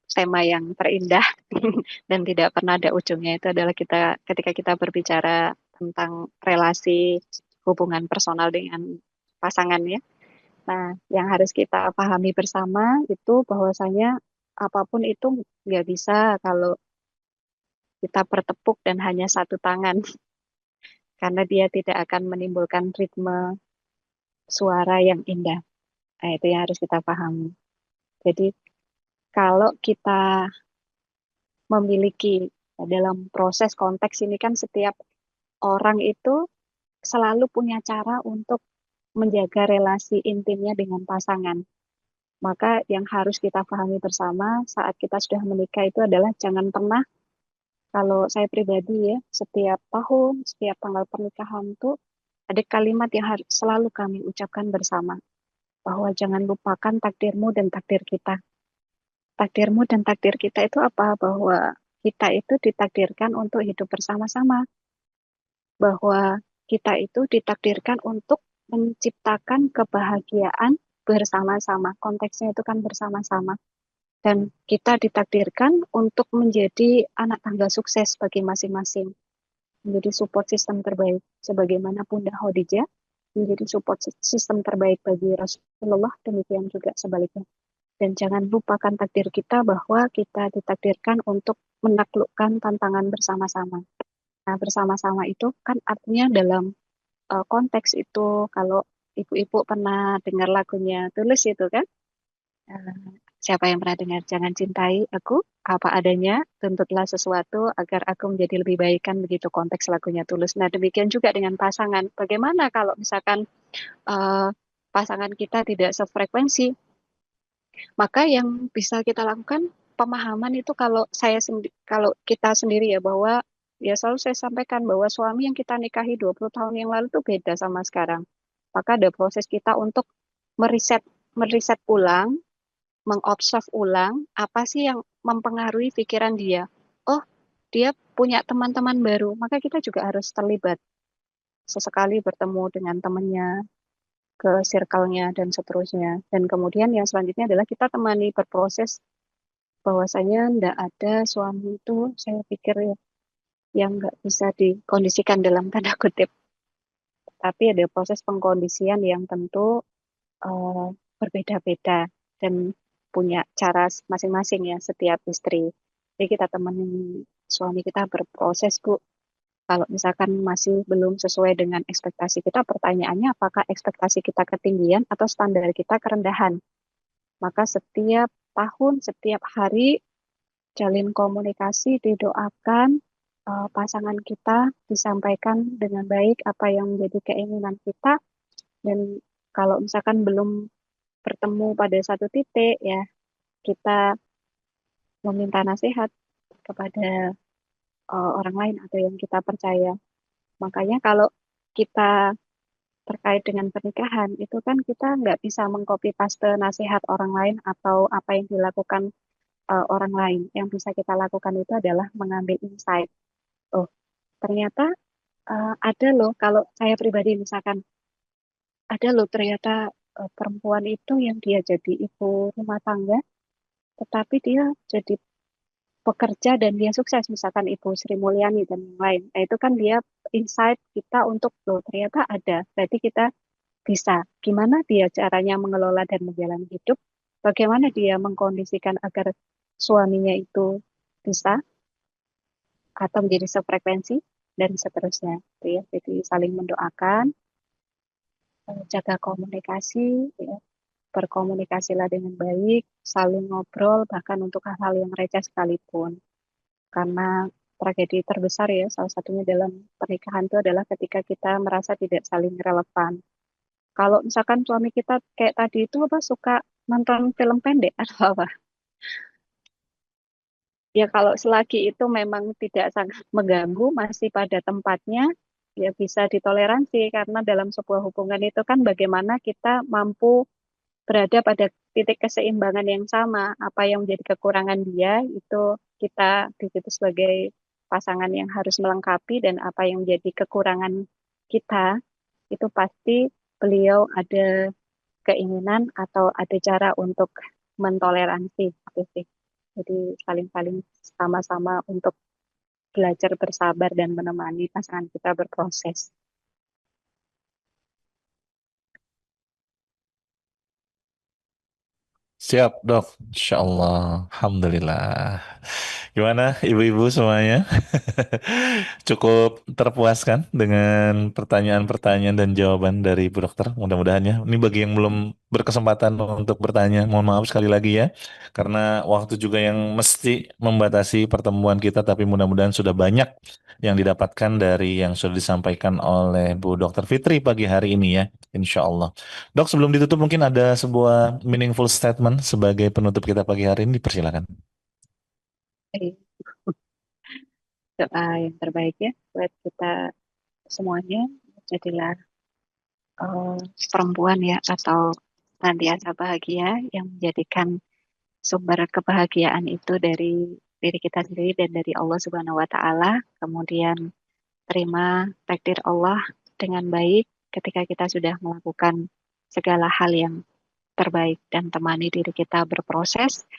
tema yang terindah dan tidak pernah ada ujungnya itu adalah ketika kita berbicara tentang relasi hubungan personal dengan pasangan ya. Nah, yang harus kita pahami bersama itu bahwasanya apapun itu nggak bisa kalau kita bertepuk dan hanya satu tangan, karena dia tidak akan menimbulkan ritme suara yang indah. Nah, itu yang harus kita pahami. Jadi, kalau kita memiliki dalam proses konteks ini kan setiap orang itu selalu punya cara untuk menjaga relasi intimnya dengan pasangan. Maka yang harus kita pahami bersama saat kita sudah menikah itu adalah jangan pernah, kalau saya pribadi ya, setiap tahun, setiap tanggal pernikahan itu ada kalimat yang harus selalu kami ucapkan bersama, bahwa jangan lupakan takdirmu dan takdir kita. Takdirmu dan takdir kita itu apa? Bahwa kita itu ditakdirkan untuk hidup bersama-sama, bahwa kita itu ditakdirkan untuk menciptakan kebahagiaan bersama-sama. Konteksnya itu kan bersama-sama. Dan kita ditakdirkan untuk menjadi anak tangga sukses bagi masing-masing, menjadi support system terbaik. Sebagaimana Bunda Khadijah menjadi support system terbaik bagi Rasulullah, demikian juga sebaliknya. Dan jangan lupakan takdir kita bahwa kita ditakdirkan untuk menaklukkan tantangan bersama-sama. Nah, bersama-sama itu kan artinya dalam konteks itu, kalau ibu-ibu pernah dengar lagunya Tulus itu kan, siapa yang pernah dengar? Jangan cintai aku apa adanya, tuntutlah sesuatu agar aku menjadi lebih baik, kan begitu konteks lagunya Tulus. Nah, demikian juga dengan pasangan. Bagaimana kalau misalkan eh, pasangan kita tidak sefrekuensi? Maka yang bisa kita lakukan pemahaman itu, kalau kita sendiri ya, bahwa ya selalu saya sampaikan bahwa suami yang kita nikahi 20 tahun yang lalu itu beda sama sekarang. Maka ada proses kita untuk meriset meriset ulang, mengobserv ulang apa sih yang mempengaruhi pikiran dia. Oh, dia punya teman-teman baru, maka kita juga harus terlibat. Sesekali bertemu dengan temannya, ke circle-nya dan seterusnya. Dan kemudian yang selanjutnya adalah kita temani berproses, bahwasanya tidak ada suami itu, saya pikir ya, yang nggak bisa dikondisikan dalam tanda kutip. Tapi ada proses pengkondisian yang tentu eh, berbeda-beda dan punya cara masing-masing ya setiap istri. Jadi kita temenin suami kita berproses, Bu. Kalau misalkan masih belum sesuai dengan ekspektasi kita, pertanyaannya apakah ekspektasi kita ketinggian atau standar kita kerendahan? Maka setiap tahun, setiap hari jalin komunikasi, didoakan pasangan kita, disampaikan dengan baik apa yang menjadi keinginan kita, dan kalau misalkan belum bertemu pada satu titik ya, kita meminta nasihat kepada orang lain atau yang kita percaya. Makanya kalau kita terkait dengan pernikahan itu kan kita nggak bisa mengcopy paste nasihat orang lain atau apa yang dilakukan orang lain. Yang bisa kita lakukan itu adalah mengambil insight. Oh, ternyata ada loh, kalau saya pribadi misalkan, ada loh ternyata perempuan itu yang dia jadi ibu rumah tangga, tetapi dia jadi pekerja dan dia sukses, misalkan Ibu Sri Mulyani dan yang lain. Nah, itu kan dia insight kita untuk, loh ternyata ada. Berarti kita bisa. Gimana dia caranya mengelola dan menjalani hidup? Bagaimana dia mengkondisikan agar suaminya itu bisa atau menjadi sefrekuensi dan seterusnya. Gitu ya. Jadi saling mendoakan, jaga komunikasi, ya. Berkomunikasilah dengan baik, saling ngobrol, bahkan untuk hal-hal yang receh sekalipun. Karena tragedi terbesar ya, salah satunya dalam pernikahan itu adalah ketika kita merasa tidak saling relevan. Kalau misalkan suami kita kayak tadi itu apa suka nonton film pendek atau apa? Ya kalau selagi itu memang tidak sangat mengganggu, masih pada tempatnya, ya bisa ditoleransi karena dalam sebuah hubungan itu kan bagaimana kita mampu berada pada titik keseimbangan yang sama. Apa yang menjadi kekurangan dia itu kita di situ sebagai pasangan yang harus melengkapi, dan apa yang menjadi kekurangan kita itu pasti beliau ada keinginan atau ada cara untuk mentoleransi gitu sih. Jadi saling-saling sama-sama untuk belajar bersabar dan menemani pasangan kita berproses. Siap, Dok. Insya Allah. Alhamdulillah. Gimana ibu-ibu semuanya? Cukup terpuaskan dengan pertanyaan-pertanyaan dan jawaban dari Bu Dokter? Mudah-mudahan ya. Ini bagi yang belum berkesempatan untuk bertanya, mohon maaf sekali lagi ya. Karena waktu juga yang mesti membatasi pertemuan kita, tapi mudah-mudahan sudah banyak yang didapatkan dari yang sudah disampaikan oleh Bu Dokter Fitri pagi hari ini ya. Insya Allah. Dok, sebelum ditutup mungkin ada sebuah meaningful statement sebagai penutup kita pagi hari ini, dipersilakan. Jadi doa yang terbaik ya buat kita semuanya. Jadilah eh, perempuan ya atau senantiasa bahagia, yang menjadikan sumber kebahagiaan itu dari diri kita sendiri dan dari Allah Subhanahu wa taala. Kemudian terima takdir Allah dengan baik ketika kita sudah melakukan segala hal yang terbaik, dan temani diri kita berproses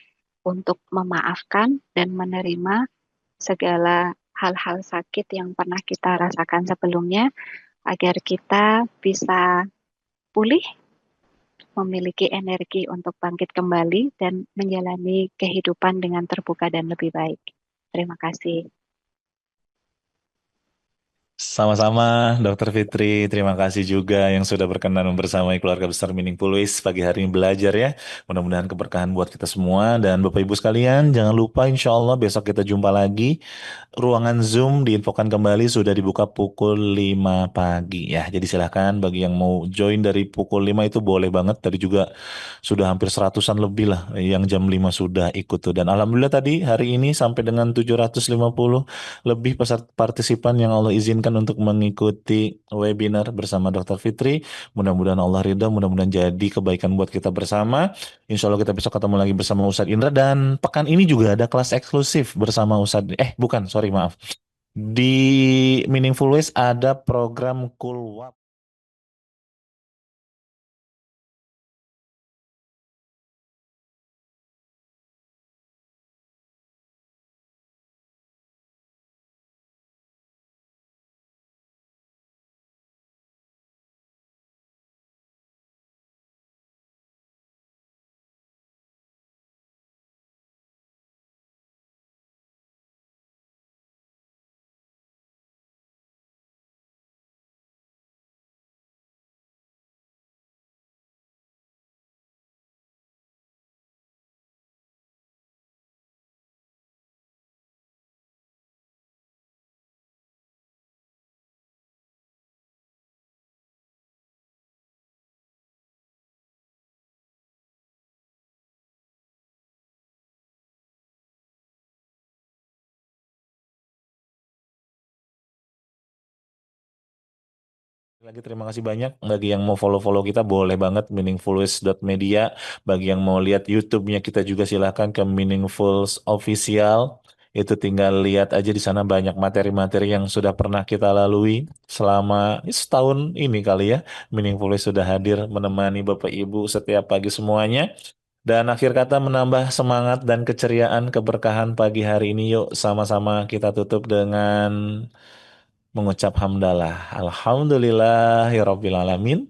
untuk memaafkan dan menerima segala hal-hal sakit yang pernah kita rasakan sebelumnya, agar kita bisa pulih, memiliki energi untuk bangkit kembali dan menjalani kehidupan dengan terbuka dan lebih baik. Terima kasih. Sama-sama, Dokter Fitri. Terima kasih juga yang sudah berkenan membersamai keluarga besar Meaningful Ways pagi hari ini belajar ya. Mudah-mudahan keberkahan buat kita semua. Dan Bapak Ibu sekalian, jangan lupa insya Allah besok kita jumpa lagi. Ruangan Zoom diinfokan kembali sudah dibuka pukul 5 pagi ya. Jadi silahkan bagi yang mau join dari pukul 5 itu boleh banget. Tadi juga sudah hampir seratusan lebih lah yang jam 5 sudah ikut tuh. Dan Alhamdulillah tadi hari ini sampai dengan 750 lebih peserta partisipan yang Allah izinkan untuk mengikuti webinar bersama Dr. Fitri. Mudah-mudahan Allah ridha, mudah-mudahan jadi kebaikan buat kita bersama. Insya Allah kita besok ketemu lagi bersama Ustadz Indra, dan pekan ini juga ada kelas eksklusif bersama Ustadz, bukan, sorry maaf. Di Meaningful Ways ada program Cool Lagi terima kasih banyak. Bagi yang mau follow-follow kita boleh banget meaningfulways.media. Bagi yang mau lihat YouTube-nya kita juga silahkan ke Meaningfuls Official. Itu tinggal lihat aja di sana banyak materi-materi yang sudah pernah kita lalui selama setahun ini kali ya. Meaningful Ways sudah hadir menemani Bapak Ibu setiap pagi semuanya. Dan akhir kata menambah semangat dan keceriaan keberkahan pagi hari ini, yuk sama-sama kita tutup dengan mengucap hamdalah. Alhamdulillahirabbil alamin.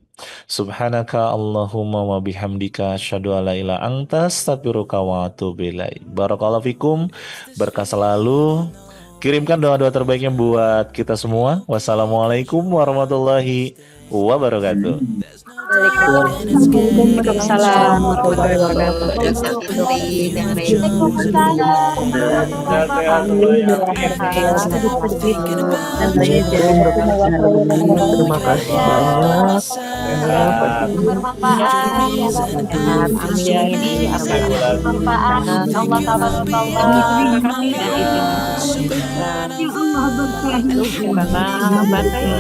Subhanaka Allahumma wa bihamdika asyhadu alla ilaha anta astaghfiruka wa atubu ilaik. Barakallahu fikum. Berkah selalu. Kirimkan doa-doa terbaiknya buat kita semua. Wassalamualaikum warahmatullahi wabarakatuh. Waalaikumsalam warahmatullahi wabarakatuh. Terima kasih banyak. Bermanfaat Allah Assalamualaikum warahmatullahi wabarakatuh.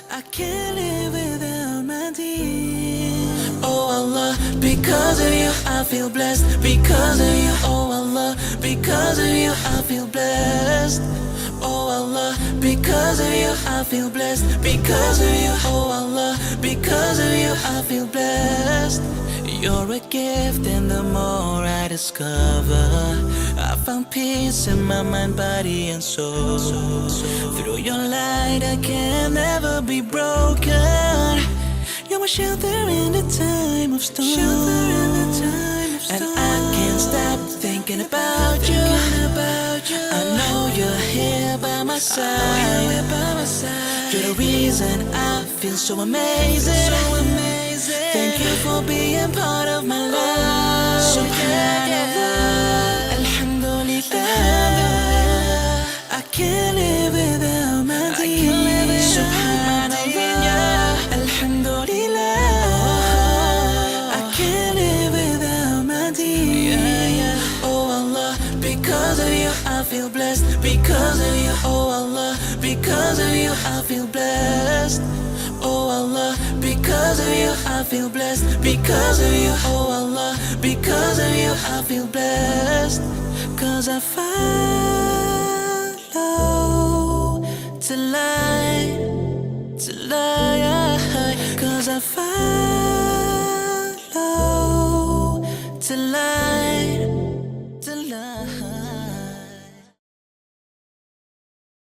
I can't live without my dear. Oh Allah, because of you I feel blessed. Because of you, oh Allah, because of you I feel blessed. Oh Allah, because of you I feel blessed. Because of you, oh Allah, because of you I feel blessed. You're a gift, and the more I discover, I found peace in my mind, body, and soul. Through your light, I can never be broken. You're my shelter in the time of storm. And I can't stop thinking about you. I know you're here by my side. You're the reason I feel so amazing. Thank you for being part of my life. Subhanallah, Alhamdulillah, I can't live without my dear. Subhanallah, Alhamdulillah, I can't live without my dear. Oh Allah, because of you I feel blessed. Because of you, oh Allah, because of you I feel blessed. Oh Allah, because of you I feel blessed. Because of you, oh Allah, because of you I feel blessed. 'Cause I follow